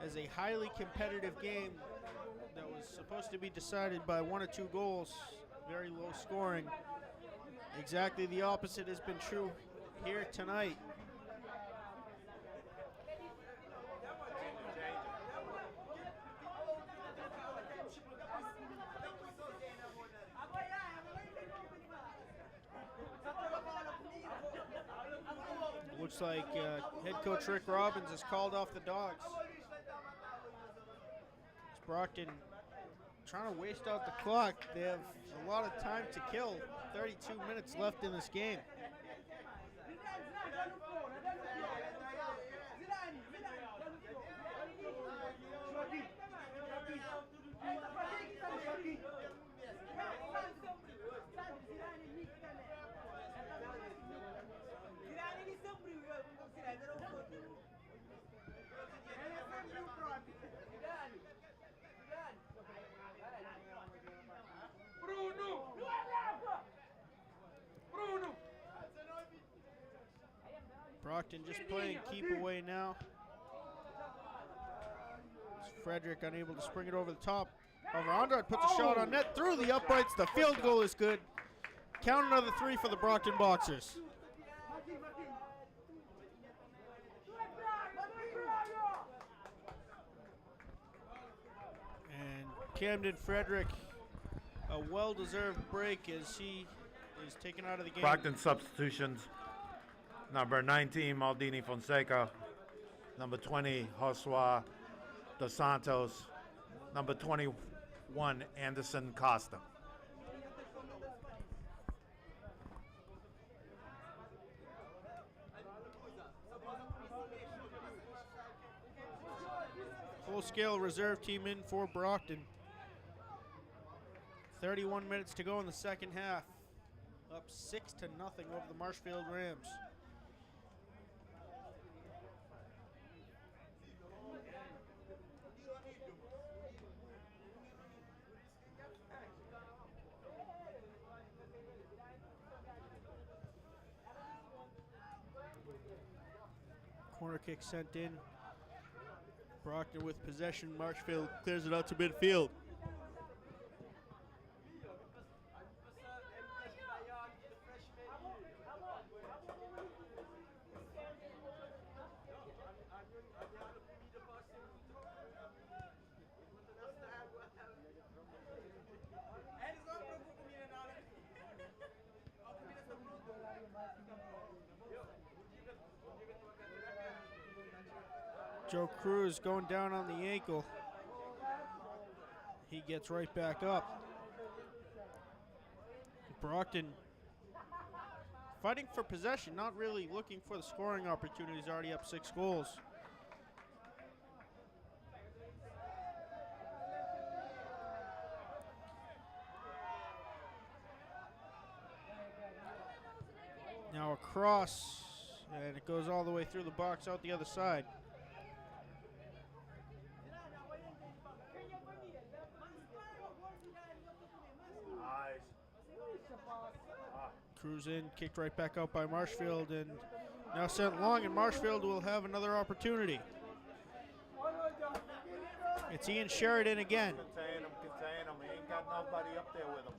as a highly competitive game that was supposed to be decided by 1 or 2 goals, very low scoring. Exactly the opposite has been true here tonight. Looks like head coach Rick Robbins has called off the dogs. It's Brockton trying to waste out the clock. They have a lot of time to kill. 32 minutes left in this game. Brockton just playing keep away now. Frederick unable to spring it over the top. However, Andrade puts a shot on net through the uprights. The field goal is good. Count another 3 for the Brockton Boxers. And Camden Frederick, a well-deserved break as he is taken out of the game. Brockton substitutions. Number 19, Maldini Fonseca. Number 20, Josua Dos Santos. Number 21, Anderson Costa. Full-scale reserve team in for Brockton. 31 minutes to go in the second half. Up 6-0 over the Marshfield Rams. Corner kick sent in. Brockton with possession. Marshfield clears it out to midfield. Joe Cruz going down on the ankle. He gets right back up. Brockton fighting for possession, not really looking for the scoring opportunities, already up 6 goals. Now a cross, and it goes all the way through the box out the other side. Cruz in, kicked right back out by Marshfield, and now sent long, and Marshfield will have another opportunity. It's Ian Sheridan again. Contain him. He ain't got nobody up there with him.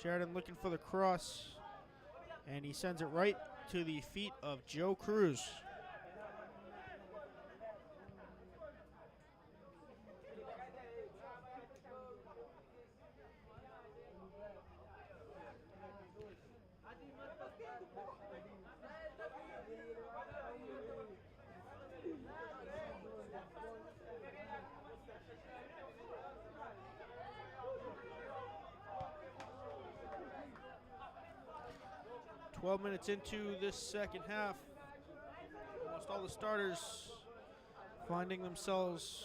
Sheridan looking for the cross, and he sends it right to the feet of Joe Cruz. 12 minutes into this second half. Almost all the starters finding themselves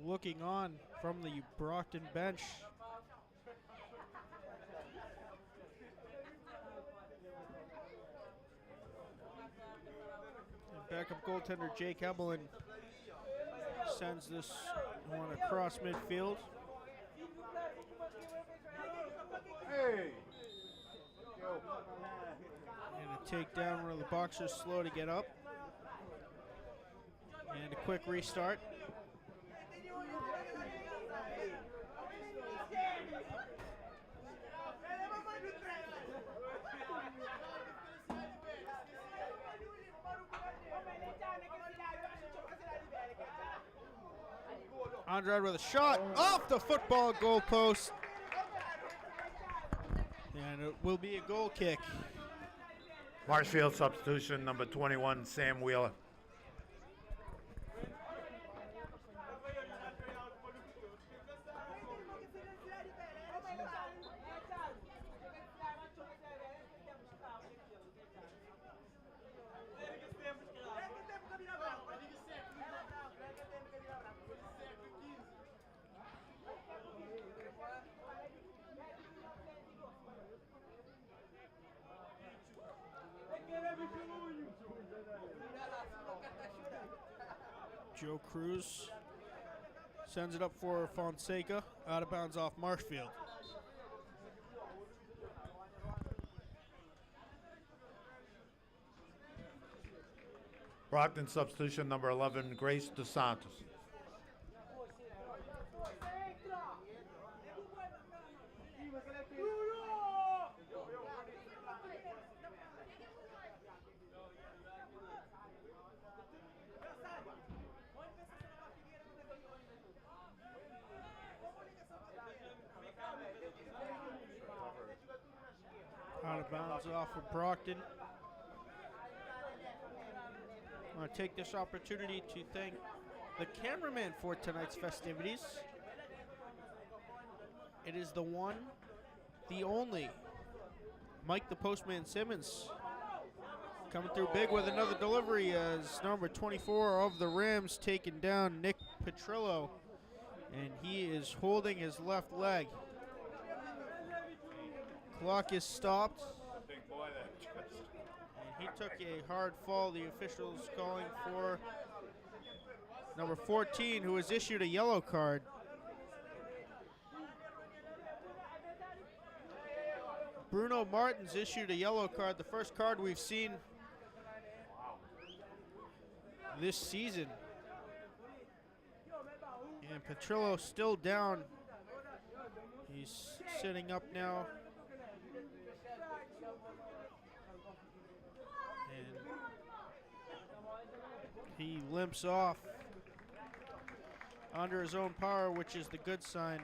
looking on from the Brockton bench. And backup goaltender Jake Ebelin sends this one across midfield. And a takedown where the boxers slow to get up. And a quick restart. Andrade with a shot off the football goal post. And it will be a goal kick. Marshfield substitution, number 21, Sam Wheeler. Joe Cruz sends it up for Fonseca, out of bounds off Marshfield. Brockton substitution, number 11, Grace DeSantos. Out of bounds off of Brockton. I want to take this opportunity to thank the cameraman for tonight's festivities. It is the one, the only, Mike the Postman Simmons, coming through big with another delivery as number 24 of the Rams taking down Nick Petrillo, and he is holding his left leg. Clock is stopped. Big boy there. And he took a hard fall. The officials calling for number 14, who was issued a yellow card. Bruno Martins issued a yellow card, the first card we've seen this season. And Petrillo still down. He's sitting up now. And he limps off under his own power, which is the good sign.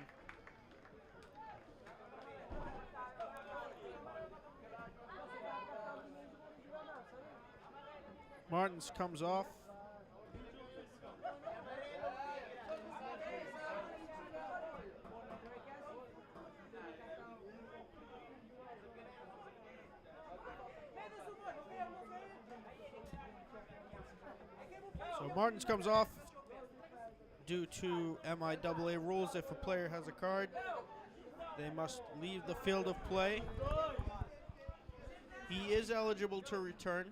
Martins comes off. So Martins comes off due to MIAA rules. If a player has a card, they must leave the field of play. He is eligible to return.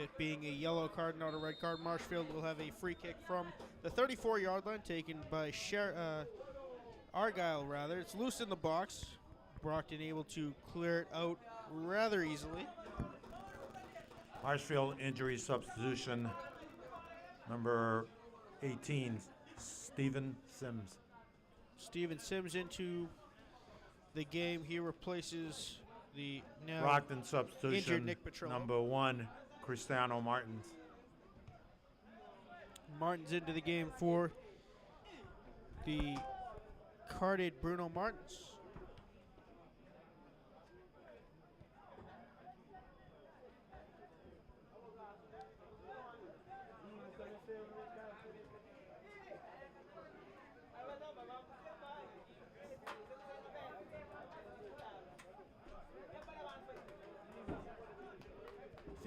It being a yellow card, not a red card, Marshfield will have a free kick from the 34-yard line taken by Argyle, rather. It's loose in the box. Brockton able to clear it out rather easily. Marshfield injury substitution, number 18, Steven Sims. Steven Sims into the game. He replaces the now Brockton injured substitution, Nick Petrillo. number 1, Cristiano Martins. Martins into the game for the carded Bruno Martins.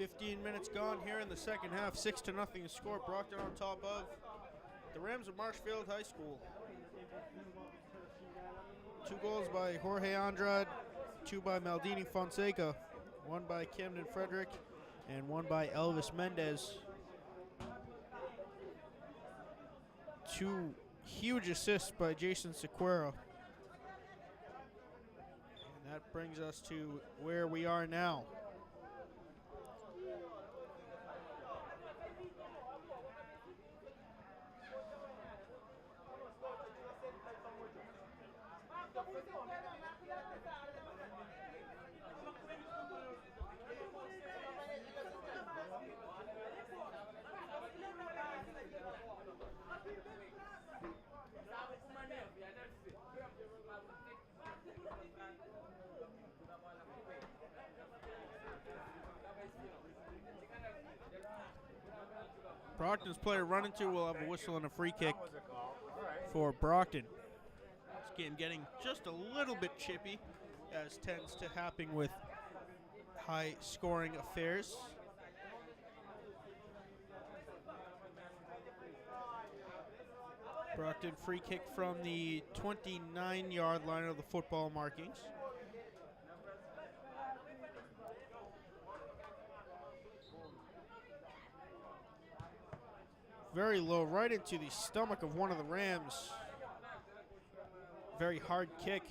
15 minutes gone here in the second half. 6-0 score. Brockton on top of the Rams of Marshfield High School. 2 goals by Jorge Andrade, 2 by Maldini Fonseca, 1 by Camden Frederick, and 1 by Elvis Mendez. 2 huge assists by Jason Sequeira. And that brings us to where we are now. Brockton's player run into will have a whistle and a free kick for Brockton. This game getting just a little bit chippy, as tends to happen with high scoring affairs. Brockton free kick from the 29-yard line of the football markings. Very low, right into the stomach of one of the Rams. Very hard kick.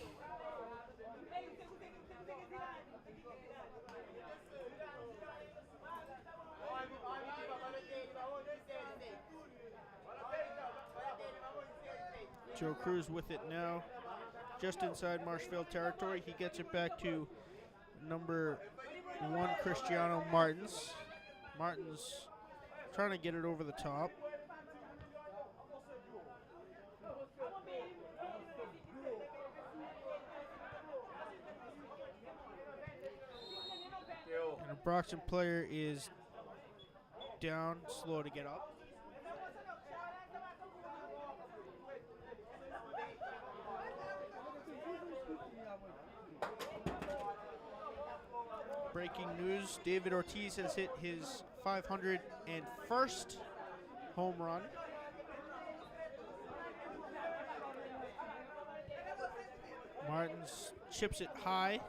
Joe Cruz with it now, just inside Marshfield territory. He gets it back to number 1, Cristiano Martins. Martins trying to get it over the top. And a Brockton player is down, slow to get up. Breaking news, David Ortiz has hit his 501st home run. Martins chips it high.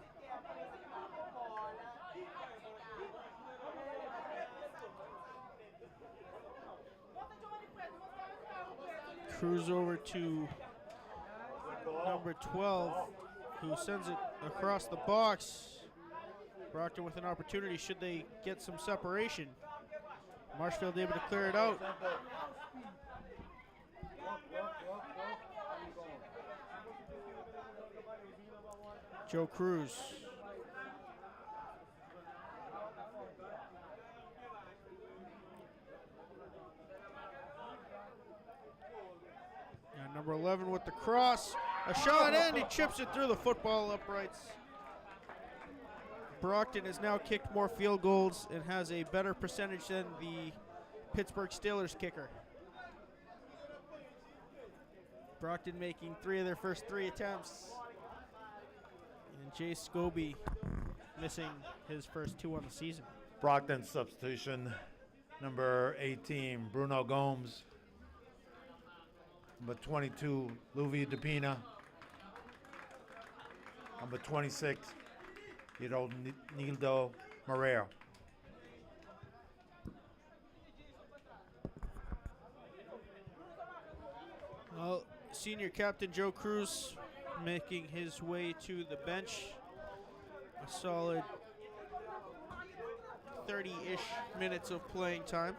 Cruz over to number 12, who sends it across the box. Brockton with an opportunity should they get some separation. Marshfield able to clear it out. Joe Cruz. And number 11 with the cross. A shot and he chips it through the football uprights. Brockton has now kicked more field goals and has a better percentage than the Pittsburgh Steelers kicker. Brockton making 3 of their first 3 attempts. And Jay Scobie missing his first 2 on the season. Brockton substitution, number 18, Bruno Gomes. Number 22, Luvi DePina. Number 26, Nildo Moreira. Well, senior captain Joe Cruz making his way to the bench. A solid 30-ish minutes of playing time.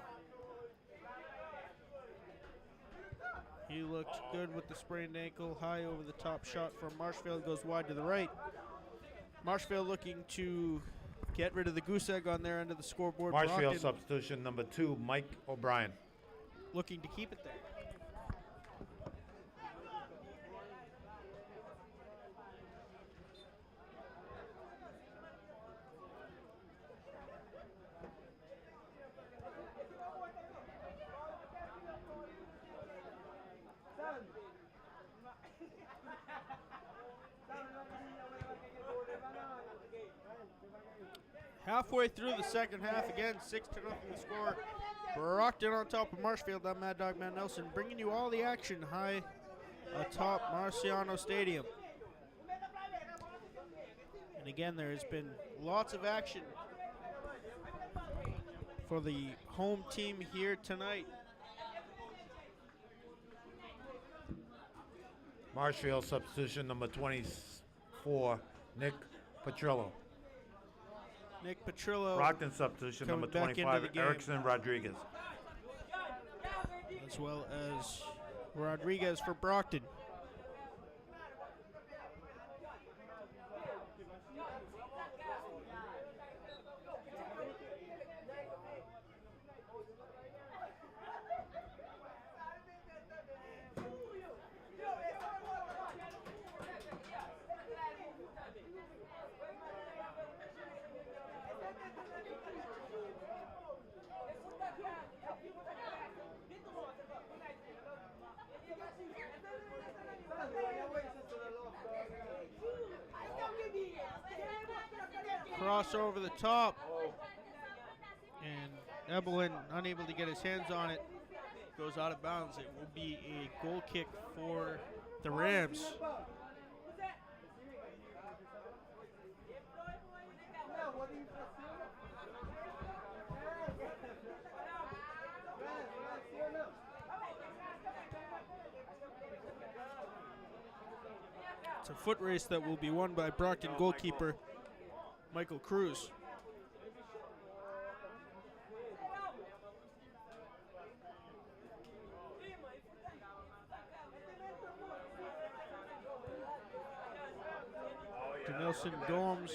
He looked good with the sprained ankle. High over the top shot from Marshfield, goes wide to the right. Marshfield looking to get rid of the goose egg on their end of the scoreboard. Marshfield Brockton substitution, number 2, Mike O'Brien. looking to keep it there. Halfway through the second half, again, 6-0 the score. Brockton on top of Marshfield. I'm Mad Dog Man Nelson, bringing you all the action high atop Marciano Stadium. And again, there has been lots of action for the home team here tonight. Marshfield substitution number 24, Nick Petrillo. Nick Petrillo. Brockton substitution number coming back into 25, the game. Erickson Rodriguez. As well as Rodriguez for Brockton. Cross over the top, and Ebelin, unable to get his hands on it, goes out of bounds. It will be a goal kick for the Rams. It's a foot race that will be won by Brockton goalkeeper Michael Cruz. Nelson Gomes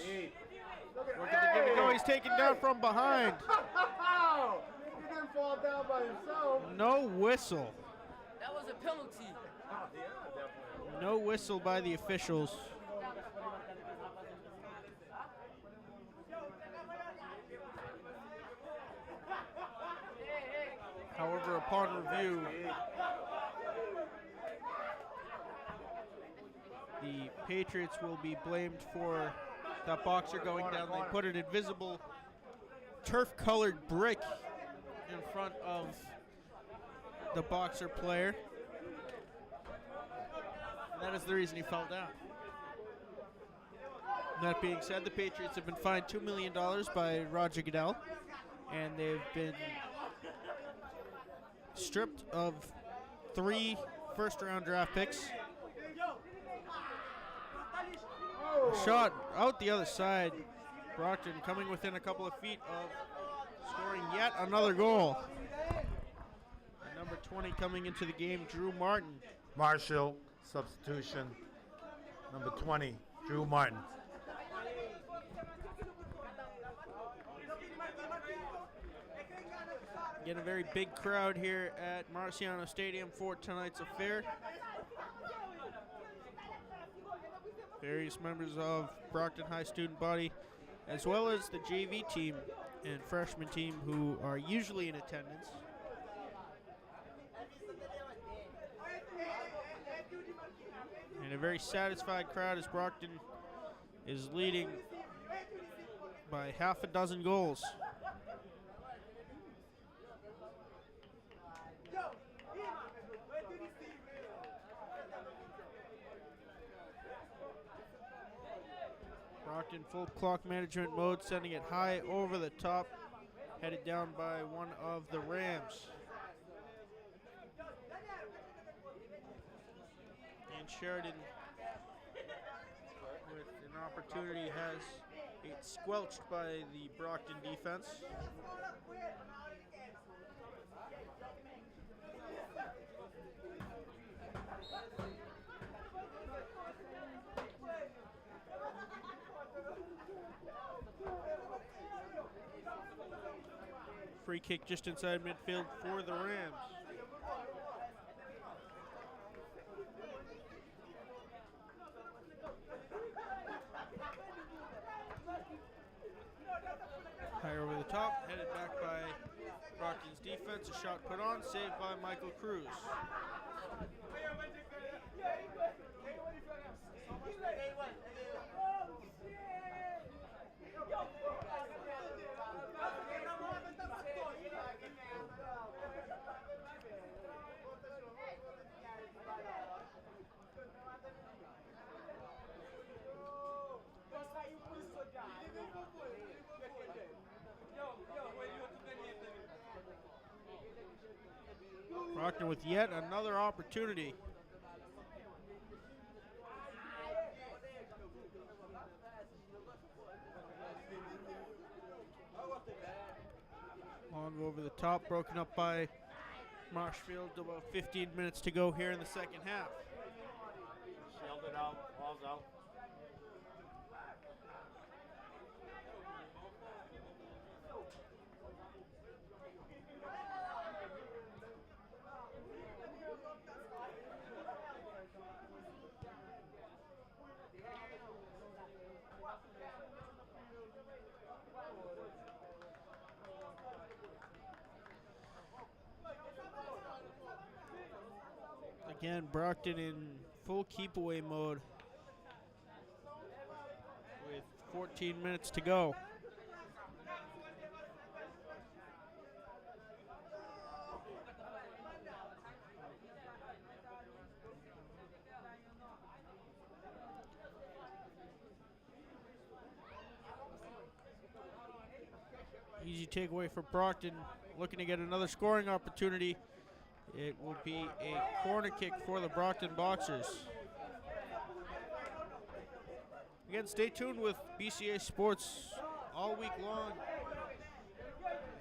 working to give it go. He's taken down from behind. He didn't fall down by himself. No whistle. That was a penalty. No whistle by the officials. However, upon review, the Patriots will be blamed for that boxer going down. They put an invisible turf-colored brick in front of the boxer player. And that is the reason he fell down. That being said, the Patriots have been fined $2 million by Roger Goodell, and they've been stripped of 3 first-round draft picks. Shot out the other side. Brockton coming within a couple of feet of scoring yet another goal. And number 20 coming into the game, Drew Martin. Marshall substitution number 20, Drew Martin. Again, a very big crowd here at Marciano Stadium for tonight's affair. Various members of Brockton High student body, as well as the JV team and freshman team who are usually in attendance. And a very satisfied crowd as Brockton is leading by half a dozen goals. Brockton full clock management mode, sending it high over the top, headed down by one of the Rams. And Sheridan, with an opportunity, has it squelched by the Brockton defense. Free kick just inside midfield for the Rams. High over the top, headed back by Brockton's defense. A shot put on, saved by Michael Cruz. Brockton with yet another opportunity. Long over the top, broken up by Marshfield. About 15 minutes to go here in the second half. Shield it out, balls out. Again, Brockton in full keep-away mode with 14 minutes to go. Easy takeaway for Brockton, looking to get another scoring opportunity. It will be a corner kick for the Brockton Boxers. Again, stay tuned with BCA Sports all week long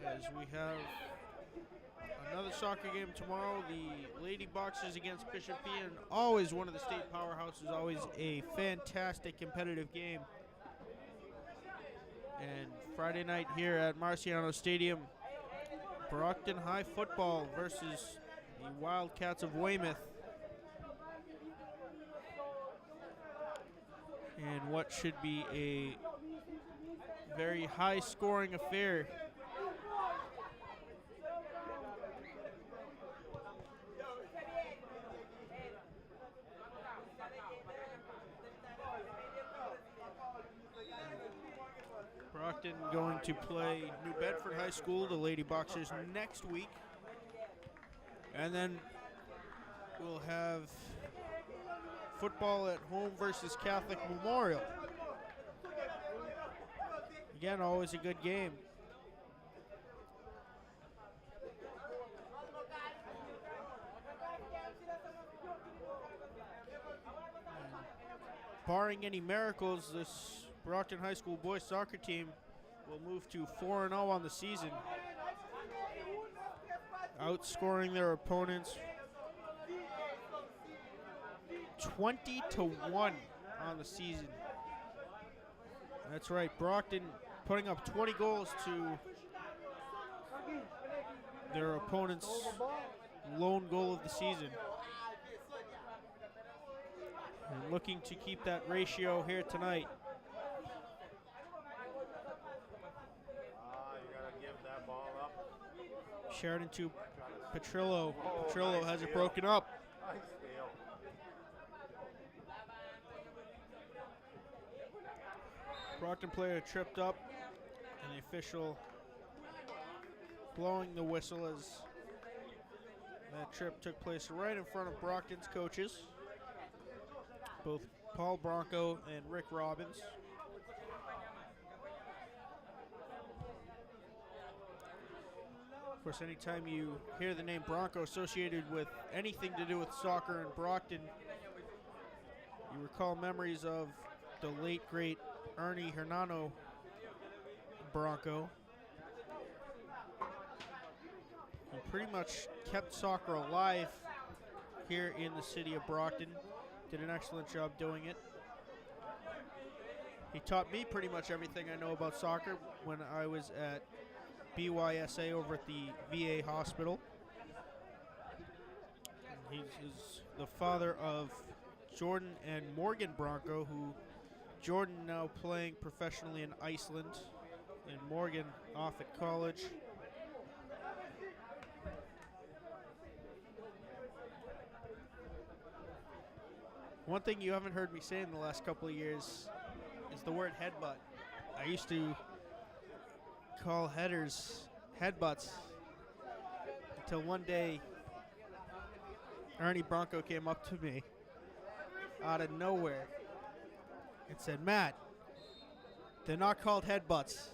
as we have another soccer game tomorrow. The Lady Boxers against Bishop Ian, always one of the state powerhouses, always a fantastic competitive game. And Friday night here at Marciano Stadium, Brockton High football versus the Wildcats of Weymouth. And what should be a very high-scoring affair. Brockton going to play New Bedford High School, the Lady Boxers, next week. And then we'll have football at home versus Catholic Memorial. Again, always a good game. Barring any miracles, this Brockton High School boys soccer team will move to 4-0 on the season, outscoring their opponents 20-1 on the season. That's right, Brockton putting up 20 goals to their opponent's lone goal of the season. And looking to keep that ratio here tonight. You gotta give that ball up. Sheridan to Petrillo. Petrillo has it broken up. Nice steal. Brockton player tripped up, and the official blowing the whistle as that trip took place right in front of Brockton's coaches, both Paul Bronco and Rick Robbins. Of course, anytime you hear the name Bronco associated with anything to do with soccer in Brockton, you recall memories of the late, great Ernie Hernano Bronco, who pretty much kept soccer alive here in the city of Brockton. Did an excellent job doing it. He taught me pretty much everything I know about soccer when I was at BYSA over at the VA hospital. He's the father of Jordan and Morgan Bronco, who Jordan now playing professionally in Iceland, and Morgan off at college. One thing you haven't heard me say in the last couple of years is the word headbutt. I used to call headers headbutts until one day Ernie Bronco came up to me out of nowhere and said, "Matt, they're not called headbutts.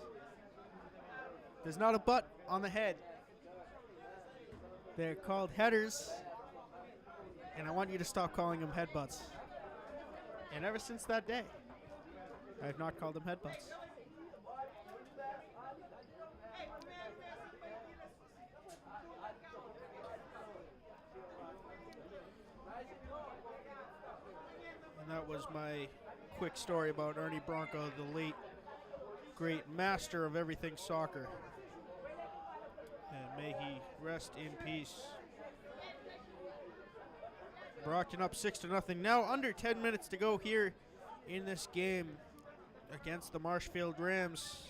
There's not a butt on the head." They're called headers, and I want you to stop calling them headbutts. And ever since that day, I have not called them headbutts. And that was my quick story about Ernie Bronco, the late, great master of everything soccer. And may he rest in peace. Brockton up 6-0. Now under 10 minutes to go here in this game against the Marshfield Rams.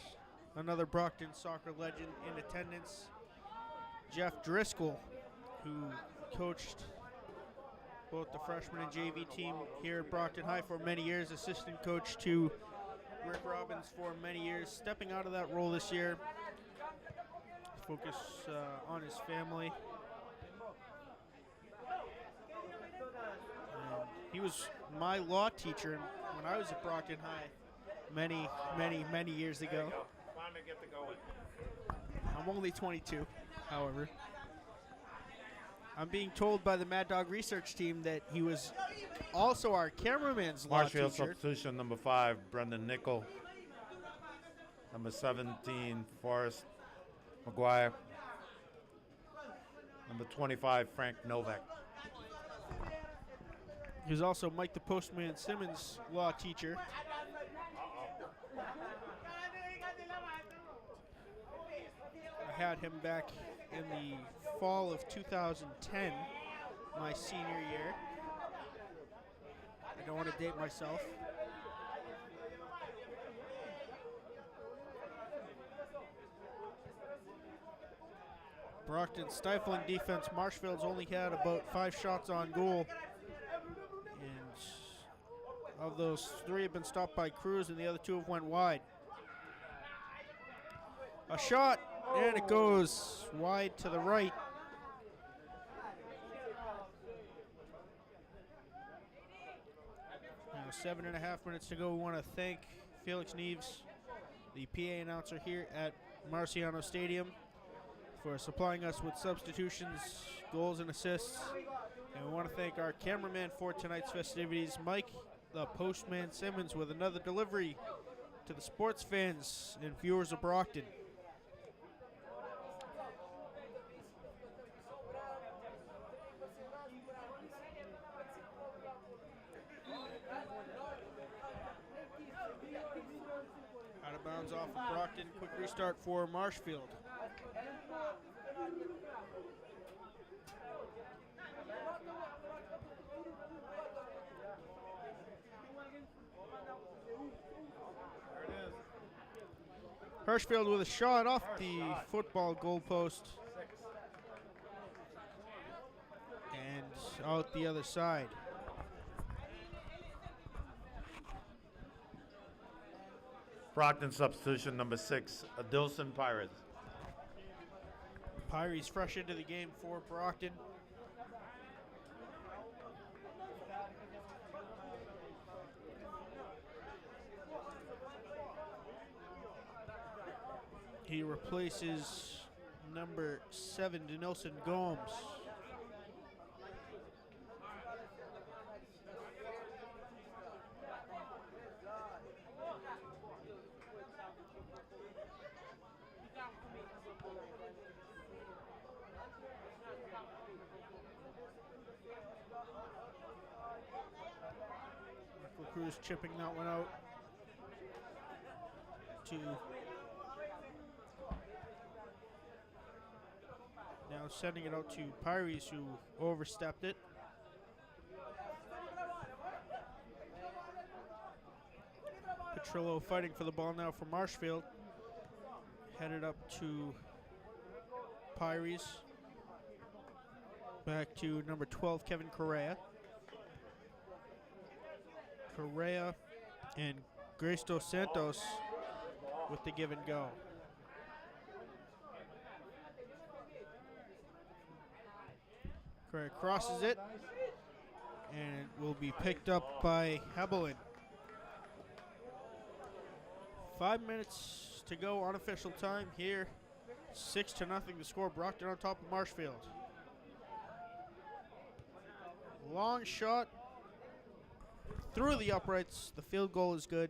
Another Brockton soccer legend in attendance, Jeff Driscoll, who coached both the freshman and JV team here at Brockton High for many years, assistant coach to Rick Robbins for many years, stepping out of that role this year. Focus on his family. And he was my law teacher when I was at Brockton High many years ago. Finally get to going. I'm only 22, however. I'm being told by the Mad Dog research team that he was also our cameraman's law Marshfield teacher. substitution number 5, Brendan Nickel. Number 17, Forrest McGuire. Number 25, Frank Novak. He was also Mike the Postman Simmons' law teacher. I had him back in the fall of 2010, my senior year. I don't want to date myself. Brockton stifling defense. Marshfield's only had about 5 shots on goal. And of those, 3 have been stopped by Cruz and the other 2 have went wide. A shot, and it goes wide to the right. Now 7.5 minutes to go. We want to thank Felix Neves, the PA announcer here at Marciano Stadium, for supplying us with substitutions, goals, and assists. And we want to thank our cameraman for tonight's festivities, Mike the Postman Simmons, with another delivery to the sports fans and viewers of Brockton. Out of bounds off of Brockton. Quick restart for Marshfield. Hirschfeld with a shot off the football goalpost and out the other side. Brockton substitution number 6, Adilson Pirates. Pyries fresh into the game for Brockton. He replaces number 7, Denilson Gomes. Michael Cruz chipping that one out to now sending it out to Pyries, who overstepped it. Petrillo fighting for the ball now for Marshfield. Headed up to Pyries. Back to number 12, Kevin Correa. Correa and Grace Dos Santos with the give and go. Correa crosses it, and it will be picked up by Hebelin. 5 minutes to go, unofficial time here. 6-0 the score. Brockton on top of Marshfield. Long shot through the uprights. The field goal is good.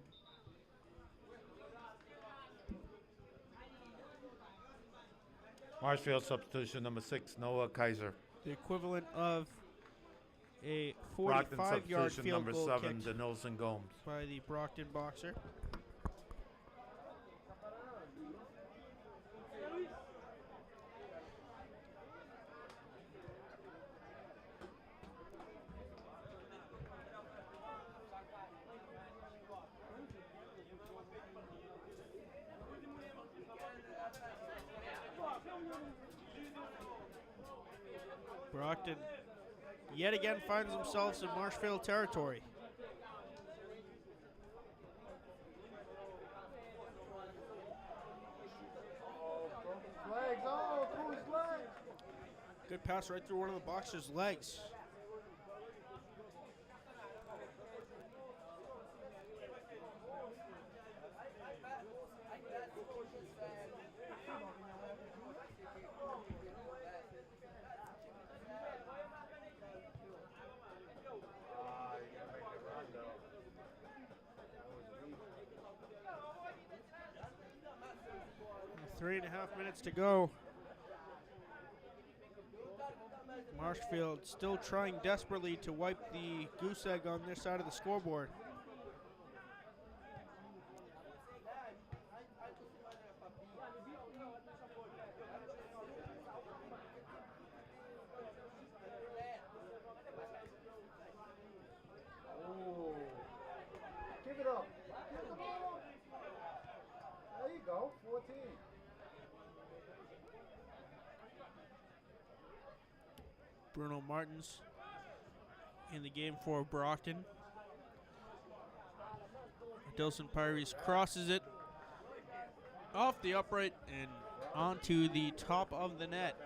Marshfield substitution number 6, Noah Kaiser. The equivalent of a Brockton 45-yard substitution field number goal 7, kicked Denilson Gomes. by the Brockton boxer. Brockton yet again finds themselves in Marshfield territory. Legs, oh, through his legs. Good pass right through one of the boxer's legs. Three and a half minutes to go. Marshfield still trying desperately to wipe the goose egg on their side of the scoreboard. Oh. Give it up. Give the ball. There you go, 14. Bruno Martins in the game for Brockton. Dilson Pyries crosses it off the upright and onto the top of the net.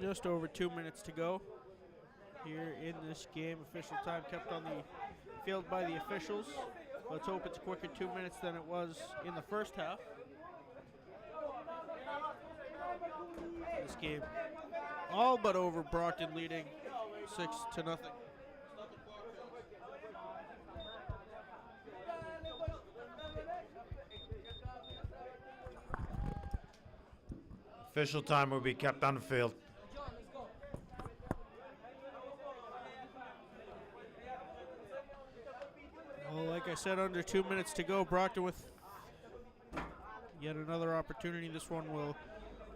Just over 2 minutes to go here in this game. Official time kept on the field by the officials. Let's hope it's a quicker 2 minutes than it was in the first half. This game all but over. Brockton leading 6-0. Official time will be kept on the field. Well, like I said, under 2 minutes to go. Brockton with yet another opportunity. This one will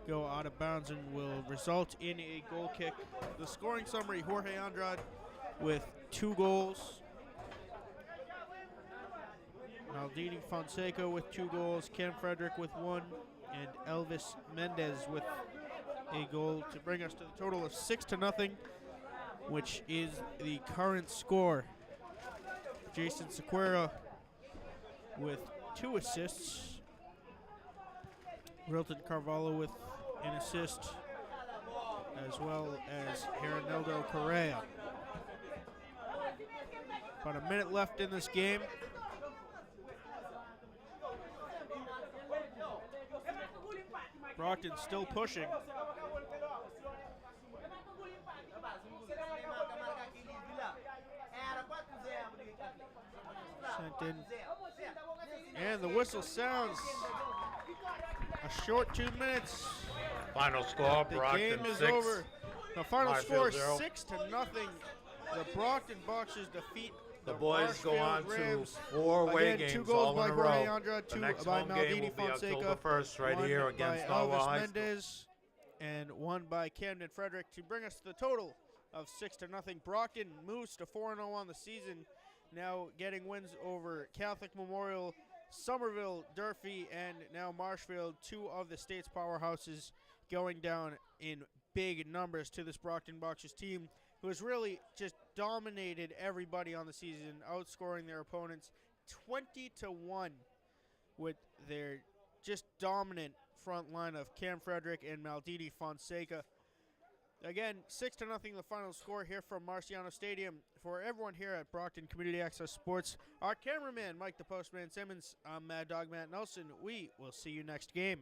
go out of bounds and will result in a goal kick. The scoring summary: Jorge Andrade with 2 goals. Maldini Fonseca with 2 goals. Ken Frederick with 1. And Elvis Mendez with a goal to bring us to the total of 6-0, which is the current score. Jason Sequeira with 2 assists. Rilton Carvalho with an assist, as well as Hernaldo Correa. About a minute left in this game. Brockton still pushing. Sent in. And the whistle sounds. A short 2 minutes. Final score, The Brockton game is 6. over. The final Marshfield score 0. 6-0. The Brockton Boxers defeat The boys go on Marshfield Rams. to 4 away Again, games 2 goals all by in a Jorge row. Andrade, The 2 next by home game Maldini will be Fonseca, October 1st right 1 here against by Norwell Elvis High School. Mendez, and 1 by Camden Frederick to bring us to the total of 6-0. Brockton moves to 4-0 on the season, now getting wins over Catholic Memorial, Somerville, Durfee, and now Marshfield, 2 of the state's powerhouses going down in big numbers to this Brockton Boxers team, who has really just dominated everybody on the season, outscoring their opponents 20-1 with their just dominant front line of Cam Frederick and Maldini Fonseca. Again, 6-0 the final score here from Marciano Stadium. For everyone here at Brockton Community Access Sports, our cameraman Mike the Postman Simmons, I'm Mad Dog Matt Nelson. We will see you next game.